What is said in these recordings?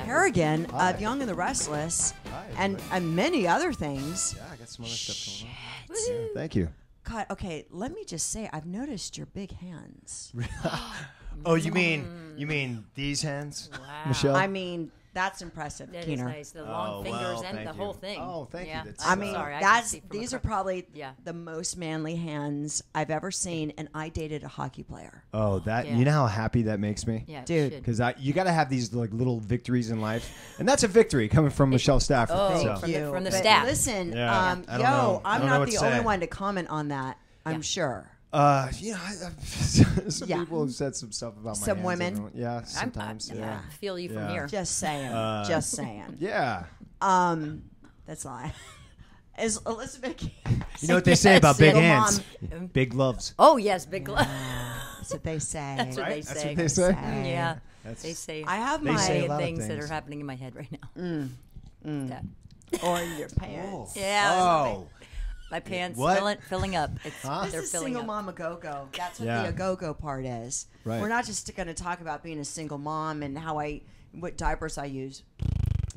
Carrigan of Young and the Restless, and many other things. Yeah, I got some other stuff going on. Yeah, thank you. God, okay, let me just say, I've noticed your big hands. Oh, you mean these hands, Wow. Michelle? I mean, that's impressive, That is Keener. nice. The long fingers and the whole thing. Oh, thank you. That's, I mean, Sorry, I can see from these are across. probably Yeah. the most manly hands I've ever seen, and I dated a hockey player. Oh, that Yeah. you know how happy that makes me? Yeah, it Dude. should. Because you got to have these like little victories in life, and that's a victory coming from Michelle Stafford. Oh, so. from the But staff. Listen, Yeah. I don't know. I I'm don't know not what the to only say. one to comment on that. I'm sure. You know, some Yeah. people have said some stuff about my Some hands. women. Everyone- Yeah, sometimes. I feel you from Yeah. here. Just saying. Just saying. Yeah. That's a lie. Is Elizabeth? You know what they say about big hands? Mom. Big gloves. Oh yes, big glove. That's what they say. That's what Right? they That's say. what they say? Yeah, That's- they say. I have They say a my lot of things that things. are happening in my head right now. Yeah. or in your pants. Yeah. Oh. My pants What? filling up. It's, Huh? They're This is filling single up. mom a-go-go. That's what Yeah. the a-go-go part is. Right. We're not just going to talk about being a single mom and what diapers I use.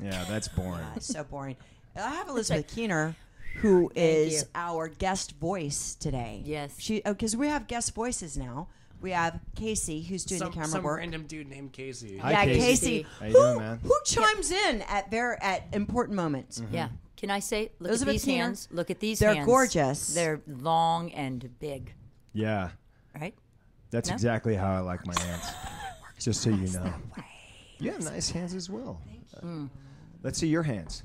Yeah, that's boring. It's so boring. I have Elizabeth Keener, who is you. our guest voice today. Yes. Because we have guest voices now. We have Casey, who's doing the camera some work. random dude named Casey. Hi, Yeah, Casey. Casey. How you doing, man? Who chimes in at important moments? Yeah. Can I say? Look Elizabeth at these Keener, hands. Look at these they're hands. gorgeous. They're long and big. Yeah, Right? that's No? exactly how I like my hands. Just so you know. You have nice hands as well. Let's see your hands.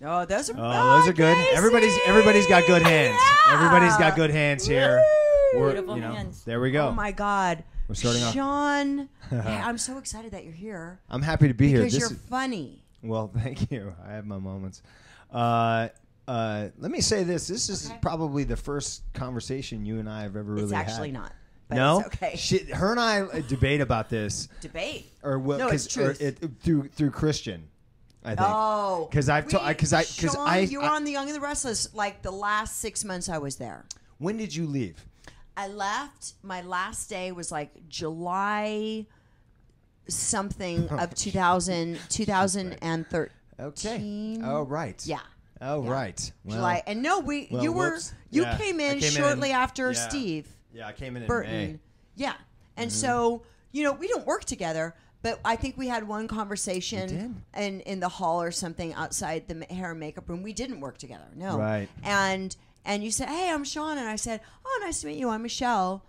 Oh, those are Those are good. Casey! Everybody's got good hands. Yeah! Everybody's got good hands here. Beautiful hands. There we go. Oh my God. We're starting off. Sean, hey, I'm so excited that you're here. I'm happy to be here. Because This you're is- funny. Well, thank you. I have my moments. Let me say this. This is probably the first conversation you and I have ever really had. It's actually not. But No? It's okay. Her and I debate about this. Debate. Or well, No, it's truth. through Christian, I think. Oh. Because Sean, you were on The Young and the Restless like the last 6 months I was there. When did you leave? I left. My last day was like July something of 2013. Okay. Oh, right. Yeah. Oh, Yeah. right. Well, July. And no, well, you yeah. came I in came shortly in- after yeah. Steve Yeah, I came in Burton. May. Yeah. And so, we don't work together, but I think we had one conversation in the hall or something outside the hair and makeup room. We didn't work together. No. Right. And you said, "Hey, I'm Sean," and I said, "Oh, nice to meet you. I'm Michelle."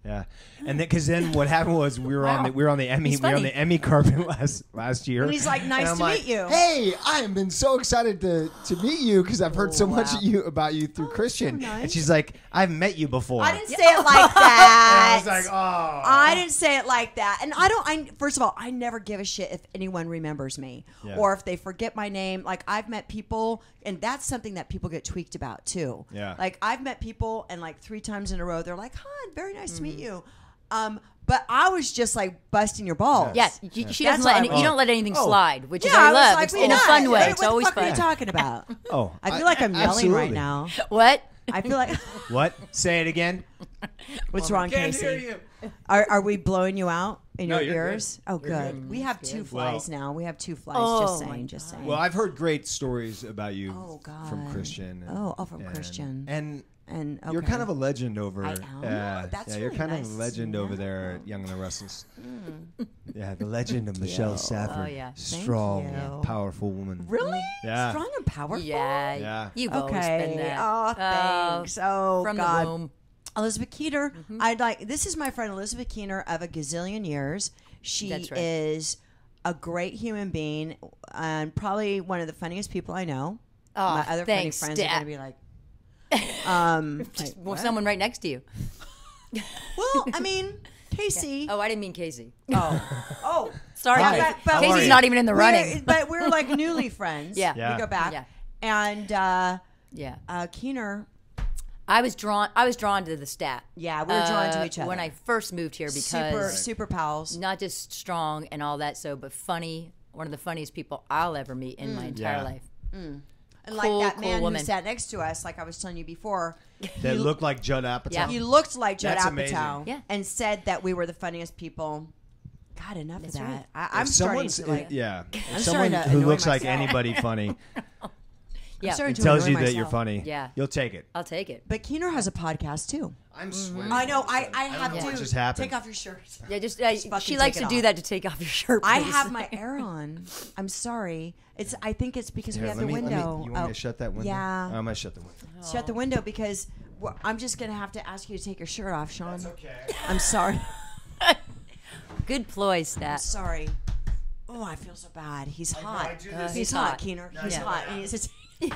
Yeah, and then what happened was we were on the Emmy He's we were on funny. the Emmy carpet last year. And he's like, "Nice And I'm to like, meet you." Hey, I have been so excited to meet you because I've heard so much Wow. about you through Christian. so nice. And she's like, I've met you before. I didn't say it like that. And I was like, oh. I didn't say it like that. And first of all, I never give a shit if anyone remembers me Yeah. or if they forget my name. Like, I've met people, and that's something that people get tweaked about too. Yeah. Like, I've met people, and like 3 times in a row, they're like, "Hi, very nice to meet you." But I was just like busting your balls. Yes. She That's doesn't what let I any, was. you don't let anything Oh. slide, which is Yeah, I I was love. like, It's in a "What? fun way. What It's the always fuck are you fun. talking about? Oh, I feel like I'm yelling right absolutely. now. What? I feel like What? Say it again. what's wrong, Can't Casey? hear you. Are we blowing you out in No, your you're good. ears? Oh, good. We have 2 flies Well- now. We have 2 flies. Oh, just my saying. Just saying. Well, I've heard great stories about you Oh, God. from Christian. From Christian. And And you're okay. kind of a legend over. I am? That's you're really kind nice of a to legend over there at Young and the Restless. Yeah, the legend of Michelle Stafford. Oh, yeah. Thank Strong, you. powerful woman. Really Yeah. strong and powerful. Yeah. Yeah. You've always been Okay. that. Oh, thanks. Oh, from God. the womb. Elizabeth Keener. This is my friend Elizabeth Keener of a gazillion years. She That's right. is a great human being and probably one of the funniest people I know. Oh, My other thanks, funny friends are Stat. going to be like, like, Well, what? someone right next to you. Well, I mean, Casey. Oh, I didn't mean Casey. Oh, Sorry, Hi. Casey. But Casey's you? not even in the running. But we're like newly friends. Yeah. Yeah. We go back. Yeah. And Yeah. Keener, I was drawn to the Stat. yeah, we were drawn to each other. when I first moved here because super pals. not just strong and all that, but funny. One of the funniest people I'll ever meet in my entire Yeah. life. And Cool, like that cool man woman. who sat next to us, like I was telling you before, That looked like Judd Apatow. Yeah. he looked like Judd That's Apatow amazing. Yeah. and said that we were the funniest people God, enough of That's that. right. I'm starting someone's to like. yeah, I'm if someone starting to who annoy looks like myself. anybody funny Yeah. starting and to tells annoy you that you're myself. funny, Yeah. you'll take it. I'll take it. But Keener has a podcast too. I'm sweating. I know. I don't have know what to just happened. take off your shirt. Yeah, just fucking she likes take to it do off. that to take off your shirt. I please. have my air on. I'm sorry. I think it's because we Here, have let the me- let me- window. you want me to shut that window? Yeah. I'm gonna shut the window. Shut the window because I'm just gonna have to ask you to take your shirt off, Sean. That's okay. I'm sorry. Good ploy, I'm Stat. sorry. Oh, I feel so bad. He's hot. I do this. He's hot, Keener. No, He's no, hot. no. And he's I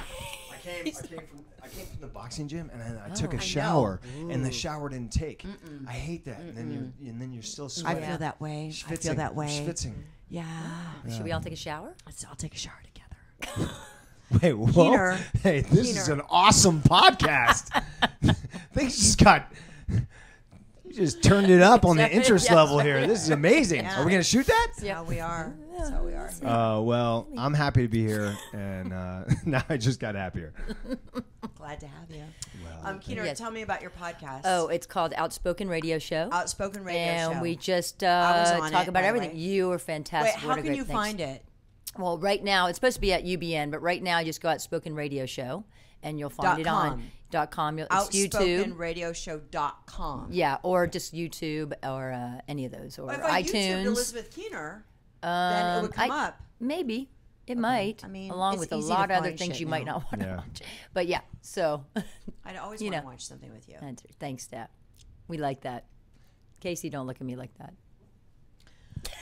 came from the boxing gym and I took I a know. shower and the shower didn't take. I hate that. And then you're still I sweating. feel that way. I Schwitzing. feel that I'm way. schwitzing. Yeah. Should we all take a shower? I'll take a shower together. Wait, whoa. Keener. Hey, this is Keener. an awesome podcast. Things just got. You just turned it up on the interest level here. This is amazing. Yeah. Are we going to shoot that? That's how we are. That's how we are. Well, I'm happy to be here, and now I just got happier. Glad to have you. Well, Keener, Yes. tell me about your podcast. Oh, it's called Outspoken Radio Show. Outspoken Radio and Show. we just I was on talk it, about by the everything. way. You are fantastic. Wait, how What a can great- you thanks. find it? Well, right now it's supposed to be at UBN, but right now just go Outspoken Radio Show, and you'll find it on .com. It's YouTube. OutspokenRadioshow.com. Yeah, or just YouTube or any of those, or If I YouTubed iTunes. Elizabeth Keener, then it would come up. Maybe it might. I mean, along it's with a easy lot to of other find things shit you might now. not want to Yeah. watch. But yeah, so I'd always You want to know. watch something with you. thanks, Stat. We like that. Casey, don't look at me like that.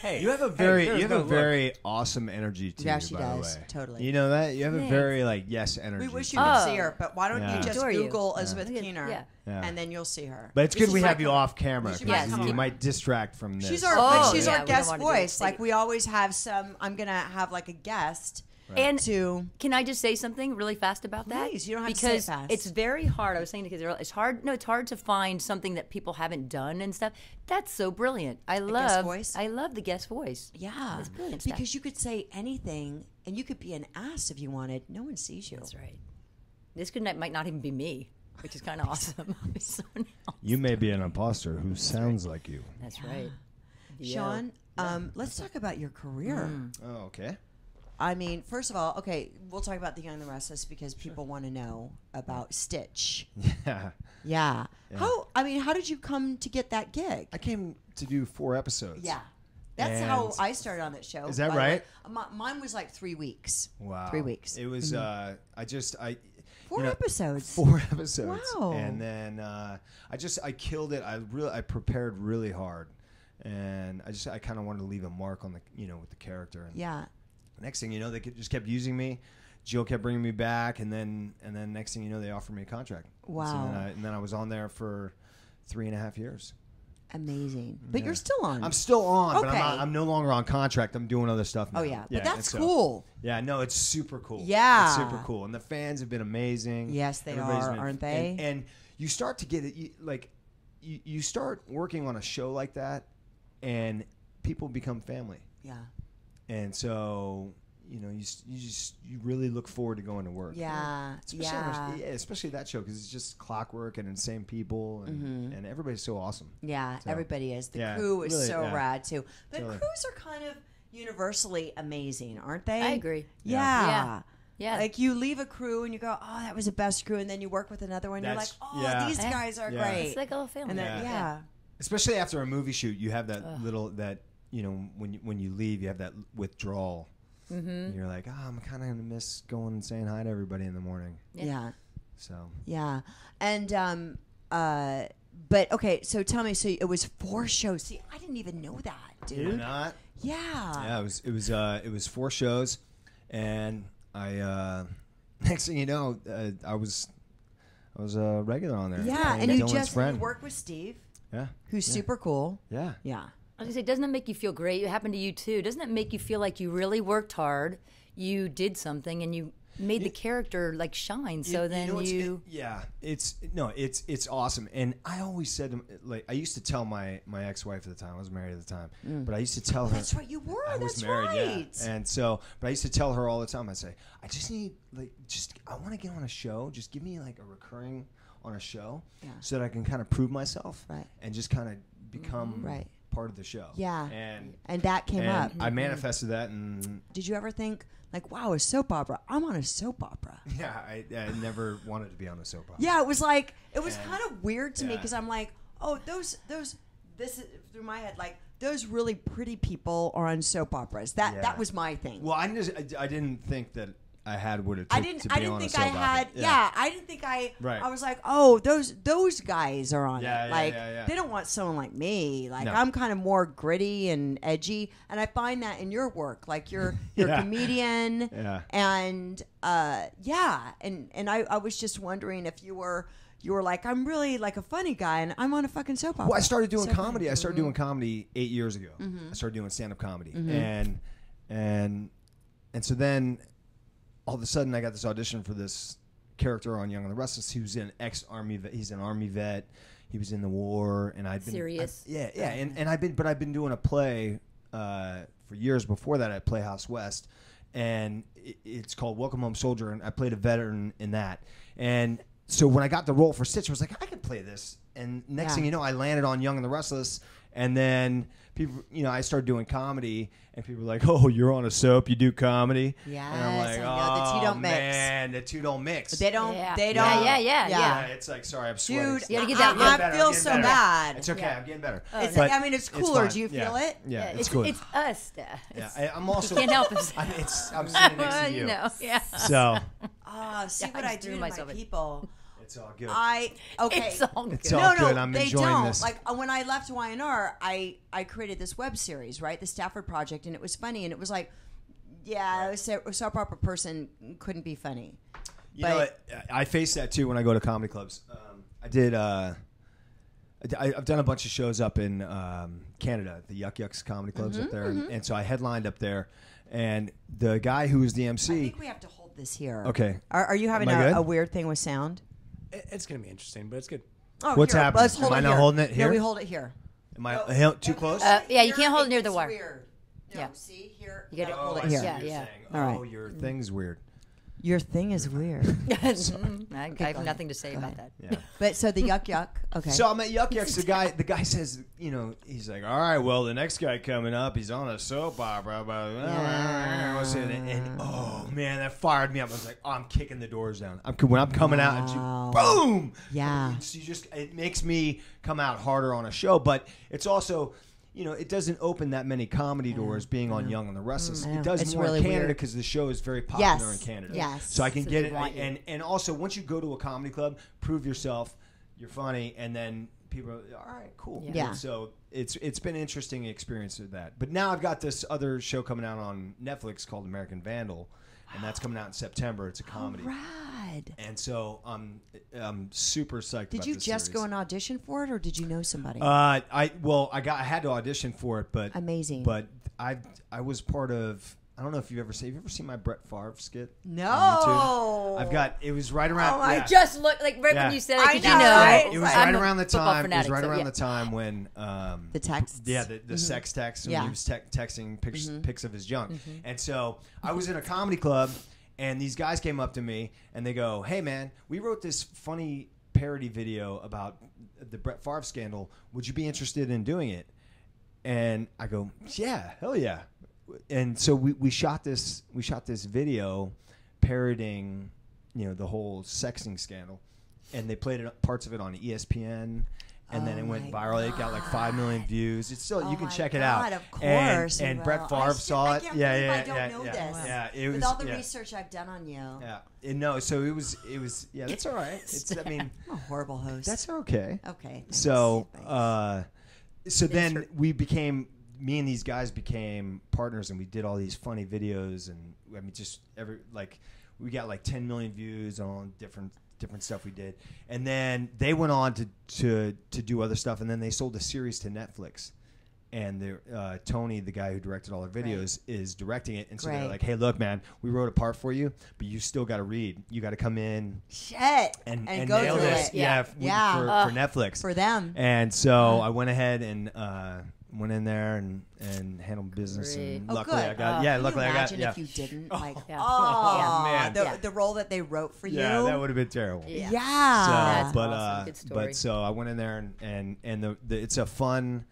Hey, you have a very awesome energy to Yeah, you, she by does. the way. Totally. You know that? You have a Thanks. very yes energy. We wish to you you. could see her, but why don't Yeah. you just Adore you. Google Elizabeth Yeah. Keener, Yeah. Yeah. and then you'll see her. But it's good we She's have you like- off camera She because might come you on. might distract from this. She's our, Oh, but she's yeah, our we don't guest wanna do it. voice. Like we always have some. I'm gonna have like a guest And to. can I just say something really fast about that? Please, you don't have to say because it fast. it's very hard. I was saying to kids, it's hard. No, it's hard to find something that people haven't done and stuff. That's so brilliant. I love the guest voice. Yeah, It's brilliant stuff. because you could say anything, and you could be an ass if you wanted. No one sees you. That's right. This might not even be me, which is kind of awesome. I'll be someone else. You may be an imposter who sounds like you. That's right. Sean, let's talk about your career. Oh, okay. I mean, first of all, okay, we'll talk about The Young and the Restless because people want to know about Stitch. Yeah. Yeah. How did you come to get that gig? I came to do 4 episodes. Yeah. That's And- how I started on that show. Is that by the way. right? Mine was like 3 weeks. Wow. 3 weeks. It was. I 4 episodes. 4 episodes. Wow. And then I killed it. I prepared really hard, and I kind of wanted to leave a mark on the with the character. And Yeah. next thing you know, they just kept using me. Jill kept bringing me back, and then next thing you know, they offered me a contract. Wow. And then I was on there for 3.5 years. Amazing. But Yeah. you're still on. I'm still on, but Okay. I'm no longer on contract. I'm doing other stuff now. Oh, yeah. But and that's so- cool. Yeah, no, it's super cool. Yeah. It's super cool. And the fans have been amazing. Yes, they Everybody's are, aren't they? And you start to get it, you start working on a show like that, and people become family. Yeah. And so, you really look forward to going to work. Yeah. Especially that show, because it's just clockwork and insane people, and everybody's so awesome. Yeah, So, everybody is. The yeah, crew is really, so yeah. rad too. But Totally. crews are kind of universally amazing, aren't they? I agree. Yeah. Yeah. Like you leave a crew and you go, oh, that was the best crew, and then you work with another one. You're like, That's- oh, yeah. these guys are Yeah. great. It's like a little family. and then, yeah. Especially after a movie shoot, you have that when you leave, you have that withdrawal. And you're like, I'm kind of gonna miss going and saying hi to everybody in the morning. Yeah. So Yeah. And but okay, so tell me, so it was 4 shows. See, I didn't even know that, Did it dude. not? Yeah. Yeah, it was 4 shows, and I next thing you know, I was a regular on there. Yeah, playing and you Dylan's just friend. work with Steve, Yeah, who's super cool. yeah. Yeah. I was gonna say, doesn't it make you feel great? It happened to you too. Doesn't it make you feel like you really worked hard? You did something, and you made the character like shine. So then know what's- you. it's awesome. And I always said, I used to tell my ex-wife at the time. I was married at the time, but I used to tell her. That's right, you were. I That's was married, right. yeah. And so, but I used to tell her all the time. I'd say, I just need I want to get on a show. Just give me like a recurring on a show, Yeah. so that I can kind of prove myself, Right. and just kind of become Right. part of the show. Yeah. And that came up. I manifested that, and did you ever think like, wow, a soap opera? I'm on a soap opera. yeah, I never wanted to be on a soap opera. Yeah, it was kind of weird to me because I'm like, oh, this is through my head, like those really pretty people are on soap operas. That was my thing. Well, I didn't think that I had what it took to be on a soap opera. I didn't think Right. I was like, oh, those guys are on Yeah, it. yeah, Like yeah. they don't want someone like me. Like No. I'm kind of more gritty and edgy, and I find that in your work. Like you're a comedian, Yeah. and and I was just wondering if you were like, I'm really like a funny guy, and I'm on a fucking soap opera. Well, I started doing So comedy. funny. I started doing comedy 8 years ago. I started doing stand-up comedy, and so then all of a sudden I got this audition for this character on Young and the Restless. He was an ex-army vet. He's an army vet. He was in the war, and I'd been Serious. and I've been doing a play for years before that at Playhouse West, and it's called Welcome Home Soldier, and I played a veteran in that. And so when I got the role for Stitch, I was like, I could play this. And next thing you know, I landed on Young and the Restless, and then people, I started doing comedy, and people were like, "Oh, you're on a soap, you do comedy." Yes, and I'm like, I know, the two don't mix. Man, the two don't mix. They don't. Yeah. They don't. Yeah. It's like, sorry, I'm sweating. Dude, You gotta get that look. I feel so bad. It's okay, I'm getting better. It's But I mean, it's it's cooler. fine. Do you feel it? Yeah, it's it's cool. It's us. I'm also. Can't help it. I'm sitting next to you. Yeah. So See what I I just do threw to my myself in. people. it's all good. Okay. It's all good. It's all good. I'm they enjoying don't. this. Like when I left YNR, I created this web series, right, the Stafford Project, and it was funny, and it was like, a soap opera person couldn't be funny. You know what? I face that too when I go to comedy clubs. I did. I've done a bunch of shows up in Canada, the Yuck Yucks comedy clubs up there, and so I headlined up there. And the guy who was the MC. I think we have to hold this here. Okay. Are you having Am I good? a weird thing with sound? It's going to be interesting, but it's good. Oh, What's here, happening? Let's hold Am I it not here. holding it here? No, we hold it here. Am I too close? Yeah, you can't hold it near the It's wire. Weird. No, Yeah. see here. You gotta hold I it see here. what you're Yeah. saying. All right. Oh, your thing's weird. Your thing is weird. I have nothing to say about that. Yeah. But so the yuck. Okay. So I'm at Yuck Yucks. The guy says, he's like, all right, well, the next guy coming up, he's on a soap opera. And oh man, that fired me up. I was like, oh, I'm kicking the doors down. When I'm coming out, and boom. Yeah. It makes me come out harder on a show, but it's also. It doesn't open that many comedy doors being on Young and the Restless. It does It's more really in Canada weird. because the show is very popular in Yes. Canada. Yes. So I can So get they it. want you. And also, once you go to a comedy club, prove yourself, you're funny, and then people are, all right, cool. Yeah. So it's been an interesting experience with that. But now I've got this other show coming out on Netflix called American Vandal, and that's coming out in September. It's a comedy. Rad. And so I'm super psyched. Did about you this just series. go and audition for it, or did you know somebody? I had to audition for it, but Amazing. But I was part of. I don't know if you've ever seen my Brett Favre skit. No. On YouTube? I've got. It was right around. I yeah. just looked like right Yeah. when you said I it. 'cause know, you know, right? It was I'm right a around the football time. fanatic, It was right so, around yeah. the time when The texts? Yeah, the sex text when Yeah. he was texting pics of his junk. And so I was in a comedy club, and these guys came up to me and they go, "Hey man, we wrote this funny parody video about the Brett Favre scandal. Would you be interested in doing it?" And I go, "Yeah, hell yeah." And so we shot this video parodying, the whole sexting scandal, and they played parts of it on ESPN. And then it went my viral. It got like 5 million views. It's still you can my check it God, out. of course you And will. Brett Favre saw I it. can't Yeah, believe yeah, I don't yeah, know yeah. this. Yeah, it was With all the yeah. research I've done on you. Yeah. No, so it was yeah, that's all right. I mean, I'm a horrible host. that's okay. okay. So thanks. so then me and these guys became partners, and we did all these funny videos, and I mean just we got like 10 million views on different stuff we did, and then they went on to do other stuff, and then they sold the series to Netflix, and Tony, the guy who directed all our videos, is directing it, and so they're Great. like, "Hey, look, man, we wrote a part for you, but you still got to read. You got to come in Shit. and go nail through this, it. yeah, for Netflix, For them. And so I went ahead and went in there and handled business, Great. and Oh, luckily good. I got Can you luckily I got imagine if you didn't? Like, Yeah. oh, man. Yeah. the role that they wrote for you. yeah, that would have been terrible. Yeah. Yeah. So, That's but awesome. Good story. but so I went in there and the it's a fun,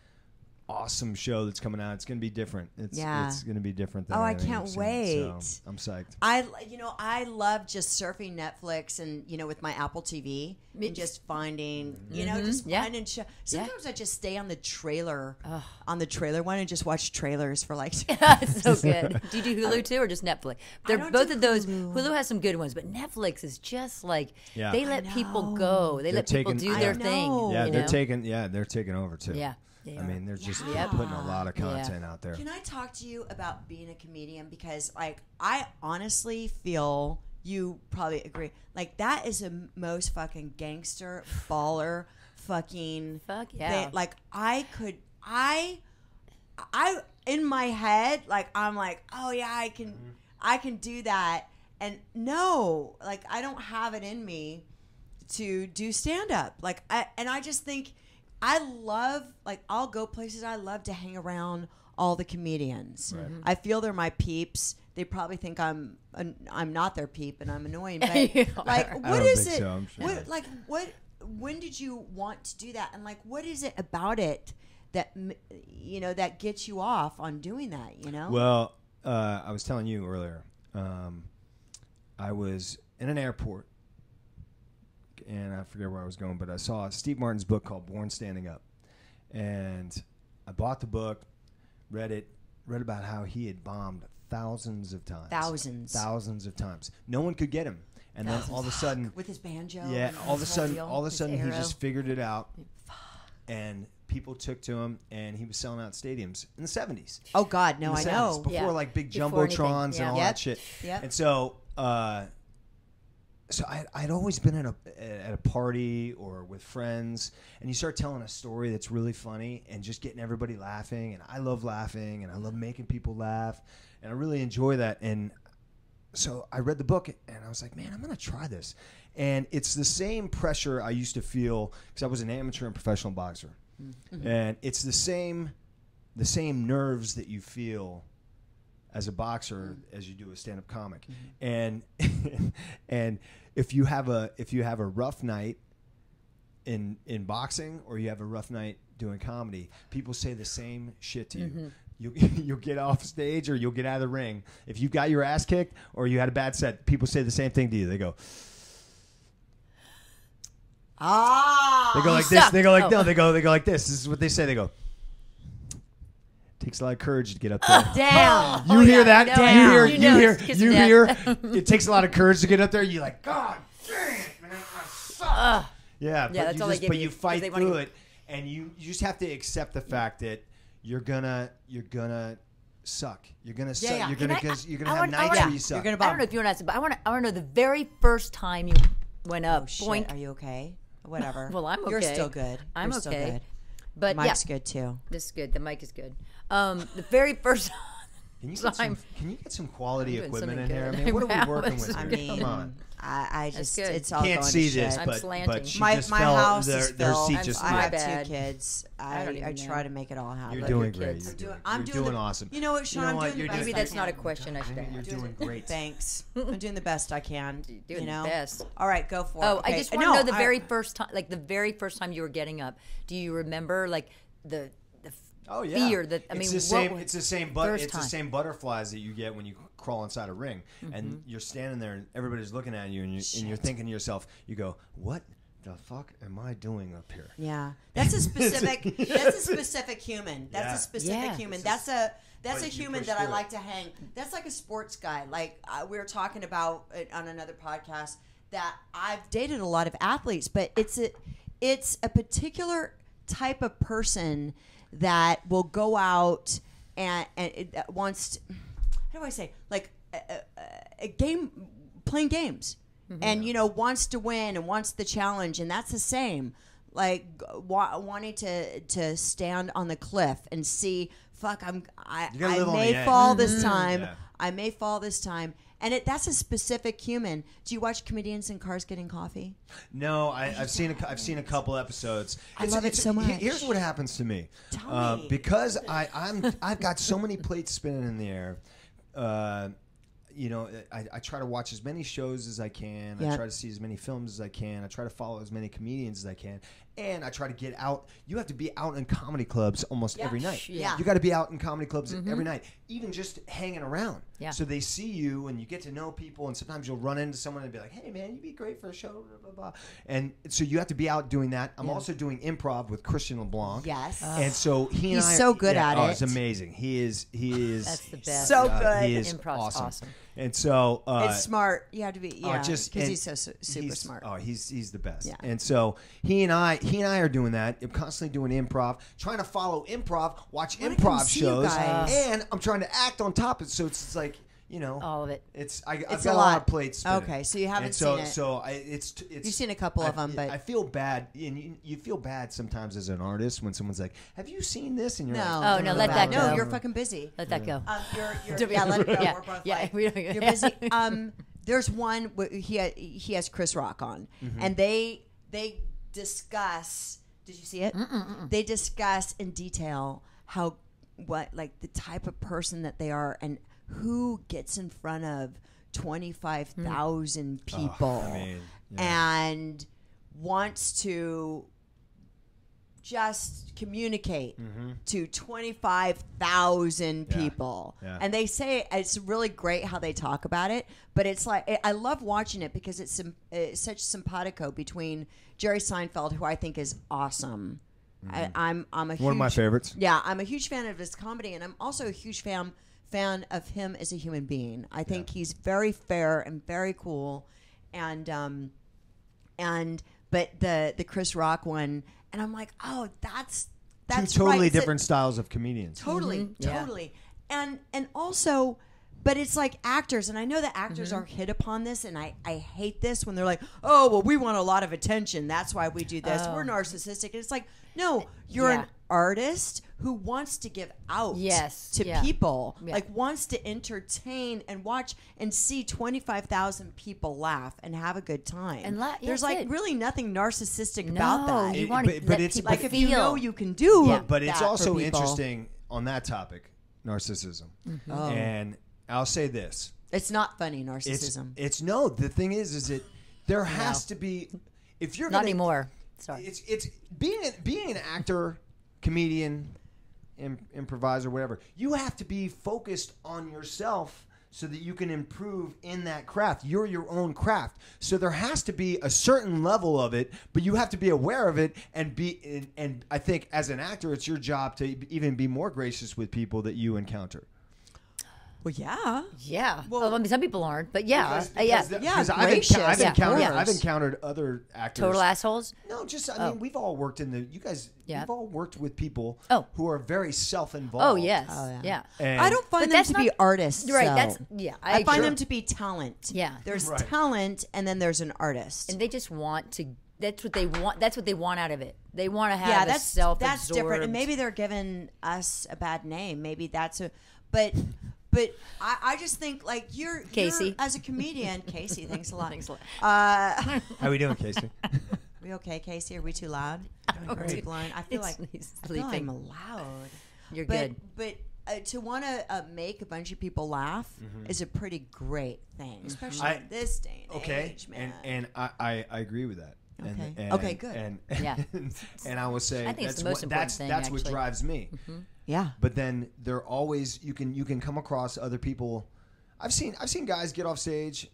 awesome show that's coming out. It's going to be different. It's going to be different than I anything can't I've seen, wait. so I'm psyched. I love just surfing Netflix and with my Apple TV and just finding finding show. Sometimes I just stay on the trailer one and just watch trailers for like. It's so good. Do you do Hulu too or just Netflix? They're both of those. Hulu. Hulu has some good ones, but Netflix is just like they let I people know. go. They let people do their thing. Yeah, you they're know? they're taking over too. Yeah. I mean, they're just Yeah. putting a lot of content out there. Can I talk to you about being a comedian? Because I honestly feel you probably agree. Like that is the most fucking gangster baller fucking Fuck yeah. thing. Like I in my head, like I'm like, oh yeah, I can do that. And no, like I don't have it in me to do stand up. Like I just think I love, like, I'll go places. I love to hang around all the comedians. Right. I feel they're my peeps. They probably think I'm not their peep and I'm annoying. But like, what is it? So, sure. When did you want to do that? And like, what is it about it that that gets you off on doing that? Well, I was telling you earlier. I was in an airport. And I forget where I was going, but I saw Steve Martin's book called Born Standing Up. And I bought the book, read about how he had bombed thousands of times. Thousands of times. No one could get him. And then all of a sudden... With his banjo. Yeah, all of a sudden he just figured it out. And people took to him, and he was selling out stadiums in the 70s. Oh, God, no, I know. Before, like, big Jumbotrons and all that shit. Yep. And so... So I'd always been at a party or with friends, and you start telling a story that's really funny and just getting everybody laughing. And I love laughing, and I love making people laugh, and I really enjoy that. And so I read the book, and I was like, man, I'm going to try this. And it's the same pressure I used to feel because I was an amateur and professional boxer. Mm-hmm. And it's the same nerves that you feel as a boxer as you do a stand-up comic. Mm-hmm. And if you have a rough night in boxing or you have a rough night doing comedy, people say the same shit to you. Mm-hmm. You'll get off stage or you'll get out of the ring. If you've got your ass kicked or you had a bad set, people say the same thing to you. They go, they go like this. They go like no. They go like this. This is what they say. They go, takes a lot of courage to get up there. Damn. You hear that? Damn. You hear. It takes a lot of courage to get up there. You're like, God dang it, man, I suck. Yeah, but you fight through it, and you just have to accept the fact that you're gonna suck. You're gonna suck. Yeah. You're gonna have nights where you suck. You're gonna I don't know if you want to answer, but I want to know the very first time you went up. Oh, shit. Boink. Are you okay? Whatever. Well, I'm okay. You're still good. I'm You're okay. Still good. But Mike's good too. This is good. The mic is good. The very first Can you get some quality equipment in here? I good. mean, what are we working with I here? mean, Come on. I just good. it's all Can't going see to this, shit. but she my just my fell. house Their is filled. seat just I have bad. 2 kids. I try to make it all happen. You're doing your great. kids. You're doing awesome. You know what, Sean? I'm doing the best. Maybe I that's can. not a question I should ask. You're doing great. Thanks. I'm doing the best I can. You're doing the best. All right, go for it. Oh, Okay. I just want to know the very first time, like the very first time you were getting up. Do you remember like the Oh yeah. fear that it's the same butterflies that you get when you crawl inside a ring, and you're standing there and everybody's looking at you, and you're thinking to yourself, you go, what the fuck am I doing up here? Yeah, that's a specific. That's a specific human. That's a specific human. That's a human that I like to hang. That's like a sports guy. Like we were talking about it on another podcast that I've dated a lot of athletes, but it's a particular type of person that will go out and it wants to, how do I say, like a game, playing games, and wants to win and wants the challenge, and that's the same, like wanting to stand on the cliff and see, fuck, I may fall this time. I may fall this time. And that's a specific human. Do you watch comedians in cars getting coffee? No, I've seen a couple episodes. I love it so much. Here's what happens to me. Tell me. Because I've got so many plates spinning in the air. I try to watch as many shows as I can. I try to see as many films as I can. I try to follow as many comedians as I can. And I try to get out. You have to be out in comedy clubs almost every night. Yeah. You got to be out in comedy clubs every night, even just hanging around. Yeah. So they see you and you get to know people. And sometimes you'll run into someone and be like, "Hey, man, you'd be great for a show." Blah, blah, blah. And so you have to be out doing that. I'm also doing improv with Christian LeBlanc. Yes. And so he's so good at it. It's amazing. He is. That's the best. So good. He is Improv's awesome. And so it's smart. You have to be because and he's so super smart. Oh, he's the best. Yeah. And so he and I are doing that. I'm constantly doing improv, trying to follow improv, watch I wanna come improv see you shows, guys. and I'm trying to act on top of it. So it's like, you know, All of it. I've It's got a a lot lot. of plates spinning. Okay, so you haven't And so, seen it. So it's You've seen a couple of them, but I feel bad, and you feel bad sometimes as an artist when someone's like, "Have you seen this?" And you're no, like, Oh, no, let that No, go. you're fucking busy. Let that go. You're yeah, let it go. Yeah, We're both yeah, like, we don't- you're yeah. busy. There's one he has Chris Rock on, and they discuss. Did you see it? They discuss in detail what the type of person that they are and who gets in front of 25,000 people and wants to just communicate to 25,000 people. Yeah. And they say it's really great how they talk about it, but it's like I love watching it because it's such simpatico between Jerry Seinfeld, who I think is awesome. I'm a huge, one of my favorites. Yeah, I'm a huge fan of his comedy, and I'm also a huge fan of him as a human being. I think he's very fair and very cool, but the Chris Rock one, and I'm like, oh, that's Two totally right. different styles of comedians. Totally, Yeah. totally, and also. But it's like actors, and I know that actors are hit upon this, and I hate this when they're like, oh, well, we want a lot of attention. That's why we do this. We're narcissistic. And it's like, no, you're an artist who wants to give out to people, like wants to entertain and watch and see 25,000 people laugh and have a good time. And there's like really nothing narcissistic No, about that. you want to but let it's- people Like if feel. you know you can do But it's that also for people. interesting on that topic, narcissism. Oh. And I'll say this. It's not funny, narcissism. It's no. The thing is that there has to be. If you're Not gonna, anymore. Sorry. It's being an actor, comedian, improviser, whatever. You have to be focused on yourself so that you can improve in that craft. You're your own craft. So there has to be a certain level of it, but you have to be aware of it and be. And I think as an actor, it's your job to even be more gracious with people that you encounter. Well, yeah. Yeah. Well, I mean, some people aren't, but yeah. Because gracious. I've encountered other actors. Total assholes? No, just I mean, we've all worked in the. You guys, you've all worked with people who are very self-involved. Oh, yes. yeah. Yeah. I don't find But them that's to be not- artists. Right. though. That's I find sure. them to be talent. Yeah. There's Right. talent, and then there's an artist. And they just want to. That's what they want. That's what they want out of it. They want to have yeah, a that's self-absorbed. different. And maybe they're giving us a bad name. Maybe that's a. But I just think like you're Casey. as a comedian, Casey. Thanks a lot. Thanks a lot. How we doing, Casey? We okay, Casey? Are we too loud? Are we blown? I feel like He's I feel sleeping. I'm loud. You're But good. but to want to make a bunch of people laugh is a pretty great thing, especially in this day and age, man. and I agree with that. Okay. And, Okay, good. And Yeah. and I will say I think it's that's the most important thing, that's what actually. drives me. Yeah. But then there are always you can come across other people. I've seen guys get off stage,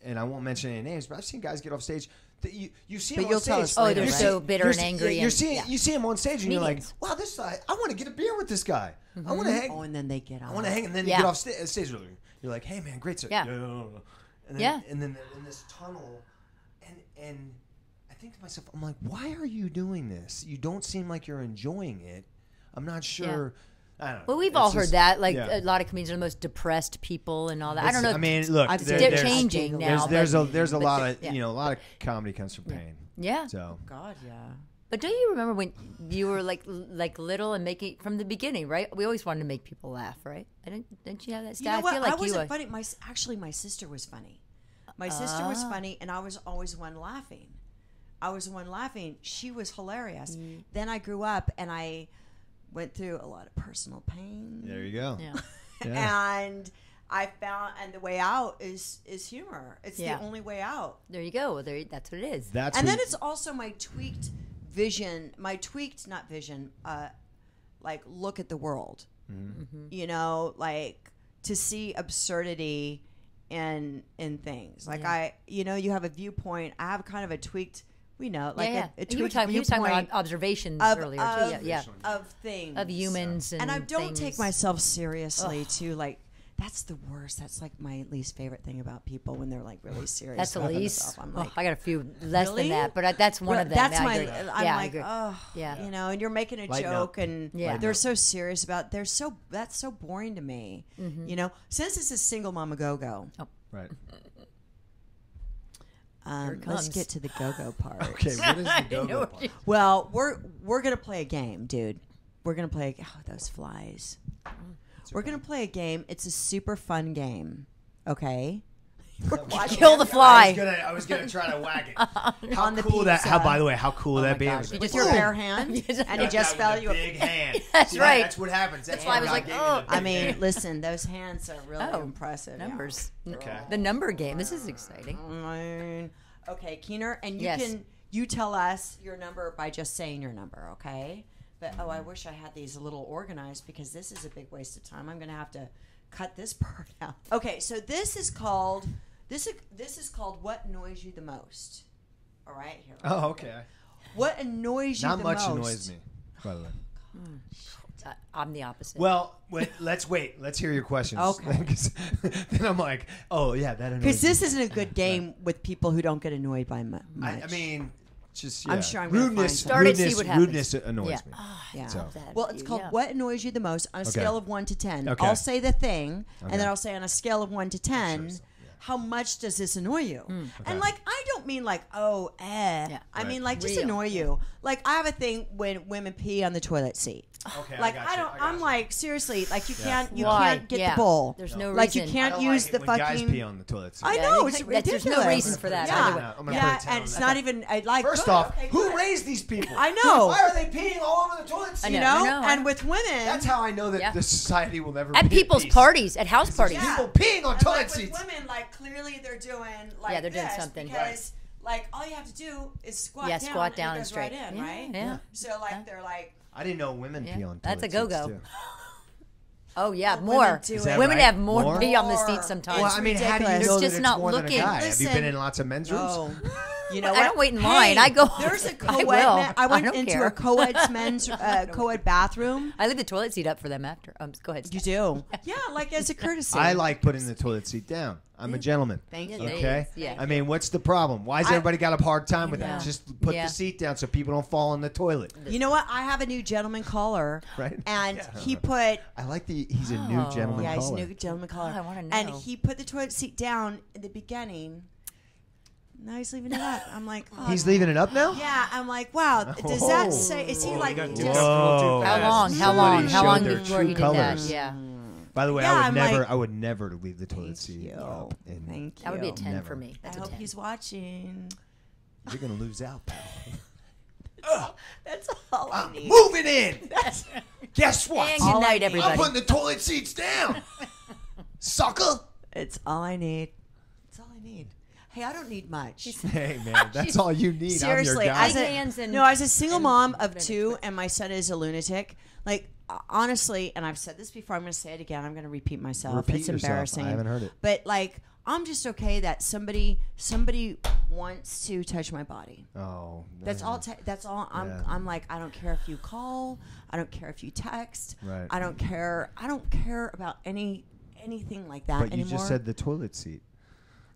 and I won't mention any names, but I've seen guys get off stage. That you see But them you'll on tell stage. us later, they're right? so bitter and angry. You see him on stage, and you're like, Comedians. wow, this guy. I want to get a beer with this guy. I want to hang. Oh, and then they get on. I want to hang, and then you Yeah. get off stage. You're like, hey man, great. Yeah. And Yeah. And then in this tunnel, and I think to myself, I'm like, why are you doing this? You don't seem like you're enjoying it. I'm not sure. I don't know. Well, we've It's all just- heard that. Like yeah. a lot of comedians are the most depressed people and all that. I don't know. I mean, look, I've they're there's- changing now. There's but- a lot of yeah. a lot of comedy comes from pain. Yeah. So God, yeah. But don't you remember when you were like little and making from the beginning, right? We always wanted to make people laugh, right? Didn't you have that You style? know what? I feel like I wasn't you were. funny. My sister was funny. My sister was funny, and I was always the one laughing. She was hilarious. Then I grew up, and I went through a lot of personal pain. there you go. Yeah. Yeah. And I found, and the way out is humor. It's the only way out. There you go. That's what it is. And then it's also my tweaked vision, not vision, like look at the world. Mm-hmm. You know, like to see absurdity in things. Like you have a viewpoint. I have kind of a tweaked. We know, like a tweaked viewpoint. You were talking about observations earlier too. Of things, of humans, and I don't take myself seriously too. Like that's the worst. That's like my least favorite thing about people when they're like really serious. That's the least. I'm like, I got a few less than that, but that's one of them. That's my. I'm like, oh, you know, and you're making a joke, and they're so serious about. That's so boring to me. Mm-hmm. You know, since this is single mama go-go. Oh. Right. Let's get to the go-go part. Okay, what is the go-go part? Well, we're gonna play a game, dude. We're gonna play. Those flies. We're gonna play a game. It's a super fun game. Okay. Kill the fly. I was gonna try to whack it. How cool that? By the way, how cool would that be? With your bare hand, and you just fell. You big hand. That's right. That's what happens. That's why I was like, oh. I mean, listen, those hands are really impressive. Numbers. Yeah. Okay. The number game. This is exciting. Okay, Keener, and you tell us your number by just saying your number, okay? But I wish I had these a little organized because this is a big waste of time. I'm going to have to cut this part out. Okay, so this is called What Annoys You the Most. All right, here. Oh, okay. What annoys you the most? Not much annoys me, by the way. I'm the opposite. Well, let's hear your questions. Okay. Then I'm like, oh yeah, that annoys me. Because this isn't a good game with people who don't get annoyed by much. I mean, just I'm sure I'm rudeness. Start it, see what happens. Rudeness annoys me. Well, it's called What Annoys You the Most on a scale of 1 to 10. Okay. I'll say the thing, and then I'll say on a scale of 1 to 10. How much does this annoy you? Okay. And like, I don't mean like, I mean like just annoy you. Like I have a thing when women pee on the toilet seat. Okay, like I'm like seriously, like you can't get the bowl. There's no reason. Like you can't use the when fucking. Guys pee on the toilet seat. I know it's ridiculous. There's no reason for that. Yeah, and it's not even. First off, who raised these people? I know. Why are they peeing all over the toilet seat? You know, and with women, that's how I know that the society will never. At people's parties, at house parties, people peeing on toilet seats. With women, like clearly they're doing like they're doing something because. Like all you have to do is squat down. Squat down and Right straight. in, right? Yeah. So like they're like. I didn't know women pee on toilet That's a seats go-go. too. Oh yeah, more. Women have more pee on the seat sometimes. Well, I mean, how do you know that it's not more looking. than a guy? Have you been in lots of men's rooms? You know what? I don't wait in line. I go. There's a co-ed. I went into a co-ed men's co-ed bathroom. I leave the toilet seat up for them after. Go ahead. You do? Yeah, like as a courtesy. I like putting the toilet seat down. I'm a gentleman. Thank you. Okay? Yeah. I mean, what's the problem? Why has everybody got a hard time with that? Just put the seat down so people don't fall in the toilet. You know what? I have a new gentleman caller. Right. And he put... I like he's a new gentleman caller. Yeah, he's a new gentleman caller. I want to know. And he put the toilet seat down in the beginning. Now he's leaving it up. I'm like, he's leaving it up now? Yeah, I'm like, wow. Does that say? Is he like? How long before he did that? Yeah. By the way, I would never leave the toilet seat up. Thank you. That would be a 10 for me. I hope he's watching. You're gonna lose out, pal. That's all I need. Moving in. Guess what? And good night, everybody. I'm putting the toilet seats down, sucker. It's all I need. It's all I need. Hey, I don't need much. Hey, man, that's all you need. Seriously, I'm your guy. as a single mom of 2, and my son is a lunatic. Like, honestly, and I've said this before, I'm going to say it again. I'm going to repeat myself. It's embarrassing. I haven't heard it. But like, I'm just okay that somebody wants to touch my body. Oh, that's all. That's all. I'm like, I don't care if you call. I don't care if you text. Right. I don't care. I don't care about anything like that anymore. But you just said the toilet seat.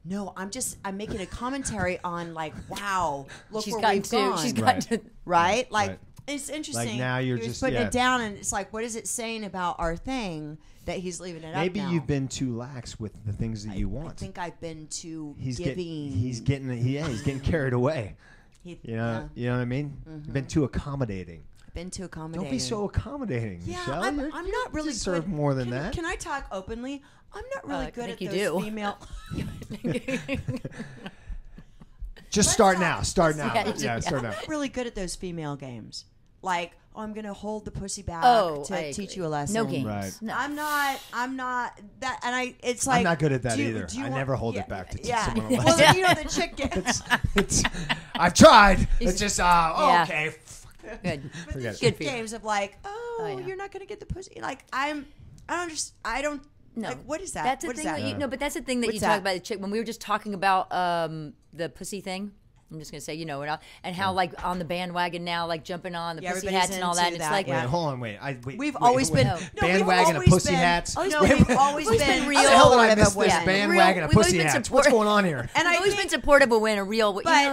No, I'm making a commentary on like, wow, look She's where we've gone. She's got to. Right? Like, it's interesting. Like now you're just putting it down, and it's like, what is it saying about our thing that he's leaving it Maybe up now? You've been too lax with the things that you want. I think I've been too he's giving. He's getting carried away. You know what I mean? Mm-hmm. You've been too accommodating. Been too accommodating. Don't be so accommodating, Michelle. I'm not really deserve good. more than that. Can I talk openly? I'm not really good at those female. Just start now. Start now. Start now. I'm not really good at those female games. like, oh, I'm gonna hold the pussy back to teach you a lesson. No games. Right. No. I'm not that, and it's like I'm not good at that do you- either. do you I want- never hold it back to teach yeah. someone a Well, lesson. you know the chick gets. It's I've tried. It's just Yeah. okay. Good. But the Forget it. chick Good for you. games of like, oh, yeah. you're not gonna get the pussy. Like I don't understand. I don't. No. Like, what is that? That's the What is thing that? that you know, but that's the thing that What's you that? talk about the chick when we were just talking about the pussy thing. I'm just gonna say, and how like on the bandwagon now, like jumping on the Yeah, pussy everybody's hats and all that. into And it's that, like, yeah. Wait, hold on, wait. We've always been bandwagon of pussy hats. No, Wait, we've always Always been been real. How the hell did I supportive miss of this women. bandwagon of We've always pussy been hats? support- What's going on here? And I've I always think, been supportive of women, real,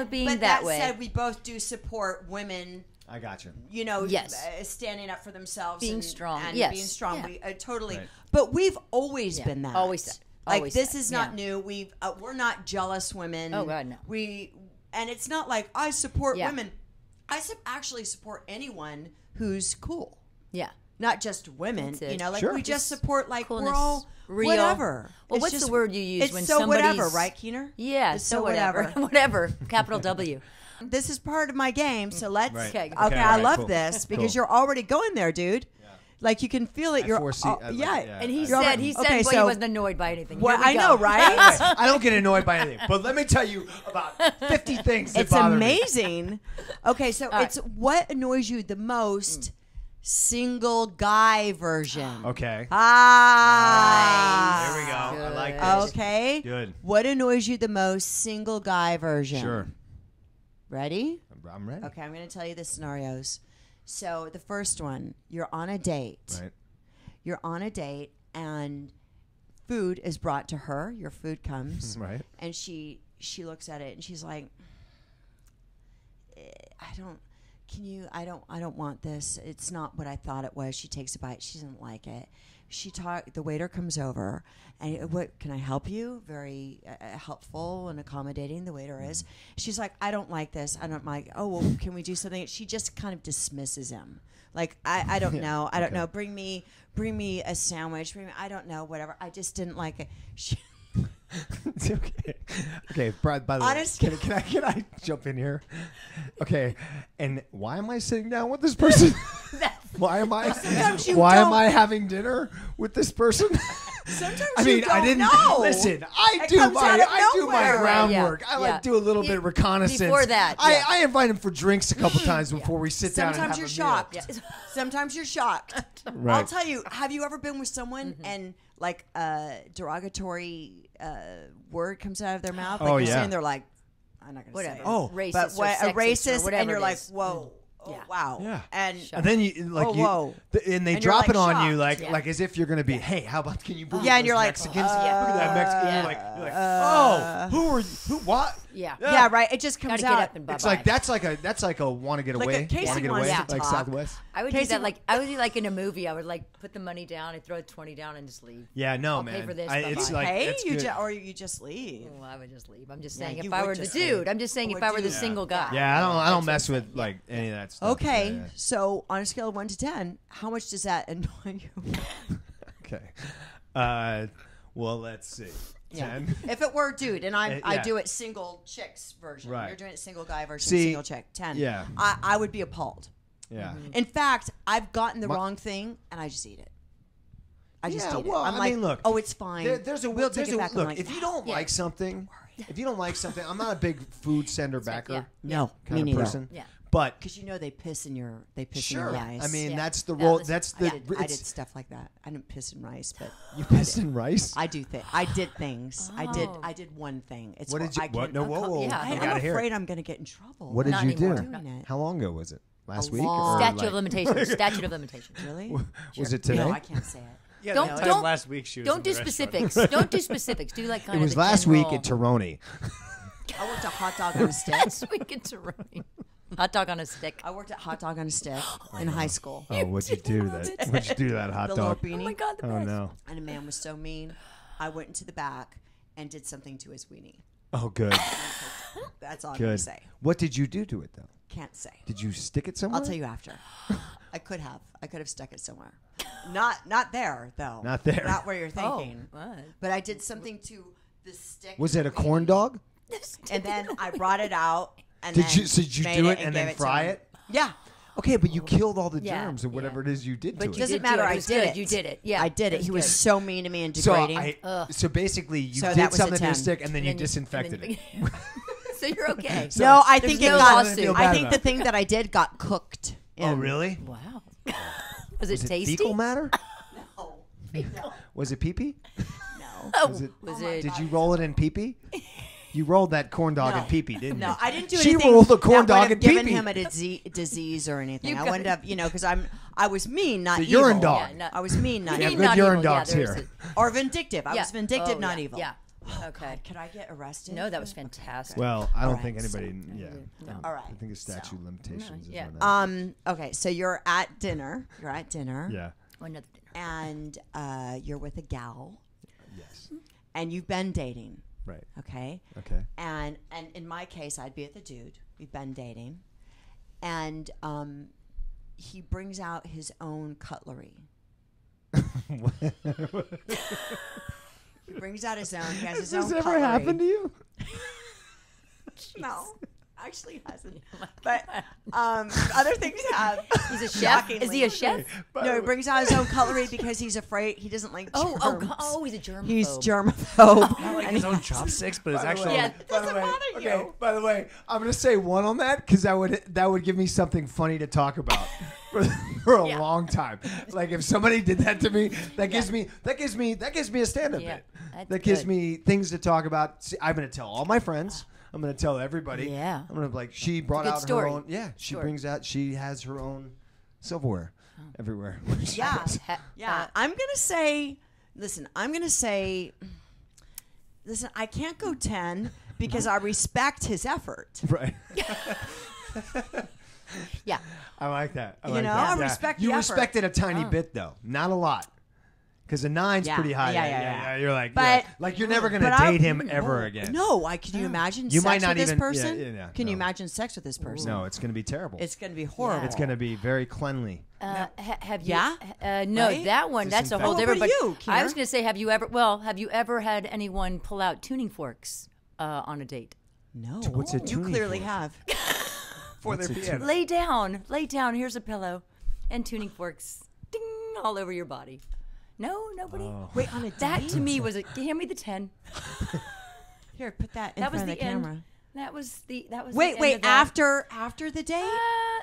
being but that way. said, we both do support women. I got you. Yes. Standing up for themselves, Being and, strong. and Yes. being strong. Yeah. We totally. Right. But we've always been that. Always that. Like Always this that. is not Yeah. new. We're not jealous women. Oh, God, no. And it's not like I support Yeah. women. I actually support anyone who's cool. Yeah. Not just women, That's it. like Sure. we just support like Coolness, we're all real. whatever. Well, It's what's just- the word you use it's when so whatever, somebody's- right, Keener? Yeah. It's So whatever. Whatever. Capital W. This is part of my game, so let's. Right. Okay. Okay, Okay, I alright, love cool. this because Cool. you're already going there, dude. Like you can feel it. I You're foresee- I like yeah. it, yeah. And he You're said, already- he said, okay, boy, so- he wasn't annoyed by anything. Well, Here we I go. know, right? I don't get annoyed by anything, but let me tell you about 50 things that It's bother amazing. Okay, so right. it's what annoys you the most. Single guy version. me. Okay. Ah. There we go. I like Good. this. Okay. Good. What annoys you the most? Single guy version. Sure. Ready? I'm ready. Okay, I'm going to tell you the scenarios. So the first one, you're on a date. Right. You're on a date and food is brought to her. Your food comes. Right. And she looks at it and she's like, I don't want this. It's not what I thought it was. She takes a bite. She doesn't like it. The waiter comes over and what can I help you? Very helpful and accommodating the waiter is. She's like, I don't like this. I don't like, oh, well, can we do something? She just kind of dismisses him. Like, I don't know. I don't know. Bring me a sandwich. I don't know, whatever. I just didn't like it. It's okay. Okay. By the way, Honest- can I jump in here? Okay. And why am I sitting down with this person? Why am I? Sometimes you Why am don't- I having dinner with this person? Sometimes I mean, you don't I didn't know. listen. I It do comes out of my nowhere. groundwork. Yeah, I like yeah. do a little bit of reconnaissance. Before that, yeah. I invite him for drinks a couple times before we sit down. Sometimes and you're have a meal. shocked. Yeah. Sometimes you're shocked. Right. I'll tell you. Have you ever been with someone and like a derogatory word comes out of their mouth? Like Oh, you're yeah. sitting there like, I'm not going to Whatever. say it. Oh. Racist But or a sexist or racist, whatever and you're it like, is. whoa, oh, Yeah. wow. Yeah. And And then you like Oh, you, whoa. And they And you're, drop like, it on you shocked. like Yeah. like as if you're gonna be, hey, how about can you bring Yeah, and those you're like, Mexicans? Look at that Mexican. yeah. You're like, oh, who are you? Who? What? Yeah. yeah, right. It just comes Gotta out. get up and bye-bye. It's like that's like a want to get Like away. a Casey Want to get wants away. to Like talk. Southwest. I would Casey- do that like in a movie. I would like put the money down and throw the 20 down and just leave. Yeah, no, I'll man. pay for this, It's bye-bye. like Hey, that's you good. or you just leave. Well, I would just leave. I'm just Yeah, saying you if I would were the just dude. leave. I'm just saying Or if I were the dude. single guy. Yeah, I don't That's what mess I'm with saying. like any of that stuff. Okay, Yeah, so on a scale of 1 to 10, how much does that annoy you? yeah. Okay. Well, let's see. 10. If it were dude, and I Yeah. do it single chicks version. Right. You're doing it single guy version, See, single chick. 10. yeah. I would be appalled. Yeah. In fact, I've gotten the My- wrong thing, and I just eat it. I just Yeah, eat well, it. I'm I like, mean, look, oh, it's fine. There's a we'll there's take it a back. I'm look. like, If you don't Yeah. like something, I'm not a big food sender backer yeah. no, kind me of neither. person. Yeah. But Because you know they piss in your sure, rice. I mean Yeah. that's the Yeah, role. listen, That's I the. did, I did it's- stuff like that. I didn't piss in rice, but You pissed in rice. I do I did things. Oh. I did one thing. It's What what did you? I What? can't No, whoa, whoa. Yeah. I I'm gotta hear afraid it. I'm going to get in trouble. What did Not you anymore. do? Doing it. How long ago was it? Last week? long- Or Statute like- of limitations. Statute of limitations. Really? Was it today? No, I can't say it. Yeah, Don't- that time don't- last week she was Don't in do the restaurant. specifics. Don't do specifics. Do like kind It of was the last general. week at Tironi. I worked at Hot Dog on a Stick. Last week at Tironi. Hot dog on a stick. I worked at Hot Dog on a Stick in high school. Oh, what'd you do to that? What'd you do to that hot The little dog? beanie. Oh my god, the Oh best. no. And a man was so mean. I went into the back and did something to his weenie. Oh, good. That's all I'm going Good. to say. What did you do to it though? Can't say. Did you stick it somewhere? I'll tell you after. I could have stuck it somewhere. Not there though. Not there. Not where you're Oh, thinking. what? But I did something to the stick. Was it a corn dog? And then I brought it out. And Did then you? So did you made do it it and gave then to fry him. it? Yeah. Okay, but you killed all the germs or whatever it is you did to it. It doesn't matter. I did it. You did it. Yeah, I did it. He was so mean to me and degrading. So basically, you So did that was a something to 10. his stick, and then you disinfected it. So you're okay. No, I think no it got. lawsuit. I think the thing that I did got cooked. Oh, really? Wow. Was it tasty? Fecal matter? No. Was it pee-pee? No. Was it? Did you roll it in pee-pee? You rolled that corn dog in pee-pee, didn't you? No, I didn't do She anything. rolled the corn that dog would in have given pee-pee. him a disease or anything. You I got wouldn't have, because I was mean, not The evil. urine dog. Yeah, no. I was mean, not We have evil. good Not urine evil, yeah, dogs there's here. Or vindictive. I Yeah. was vindictive, Oh, not yeah, evil. Yeah. Oh, Okay. God, could I get arrested? No, that was fantastic. Well, I don't All think right, anybody. All right. I think it's statute of limitations. is yeah. when that- Okay, so you're at dinner. yeah. Oh, another dinner. And you're with a gal, Yes. and you've been dating. Right. Okay. Okay. And in my case, I'd be with a dude. We've been dating, and he brings out his own cutlery. He brings out his own. He has his Has own this ever cutlery. happened to you? No, actually hasn't. But other things have. He's a chef. Is he a chef? No, he brings out his own cutlery because he's afraid. He doesn't like germs. He's a germaphobe. He's germaphobe. Not like his own chopsticks, but it's actually. Yeah. Doesn't bother you. Okay. By the way, I'm gonna say one on that because that would give me something funny to talk about for a long time. Like if somebody did that to me, that gives me a stand-up Yeah, bit. that's That gives good. me things to talk about. See, I'm gonna tell all my friends. I'm gonna tell everybody. Yeah. I'm gonna be like, she brought good out story. her own. Yeah, she Story. brings out. She has her own silverware everywhere. Yeah. Yeah. I'm going to say, listen, I can't go 10 because I respect his effort. Right. Yeah. I like that. I You like know, that. I respect the You effort. respected a tiny bit though, not a lot. Because a 9's Yeah. pretty high. Yeah. You're like, But- like you're never gonna but I- date him ever again. No, can you imagine You sex might not with this even- person? yeah, Can you no. imagine sex with this person? No, it's gonna be terrible. It's going to be horrible. It's gonna be very cleanly. Have you? Yeah? No, Right? that one. That's a whole Disinfect- different. What about But you, I was Kier? going to say, have you ever had anyone pull out tuning forks on a date? No. what's a You tuning clearly fork? have. For their What's a piano. Lay down. Here's a pillow, and tuning forks, ding, all over your body. No, nobody. Oh. Wait, on a date? That to me was a. Hand me the 10. Here, put that in That was front of the the end. camera. That was the. Wait, end of that. after the date?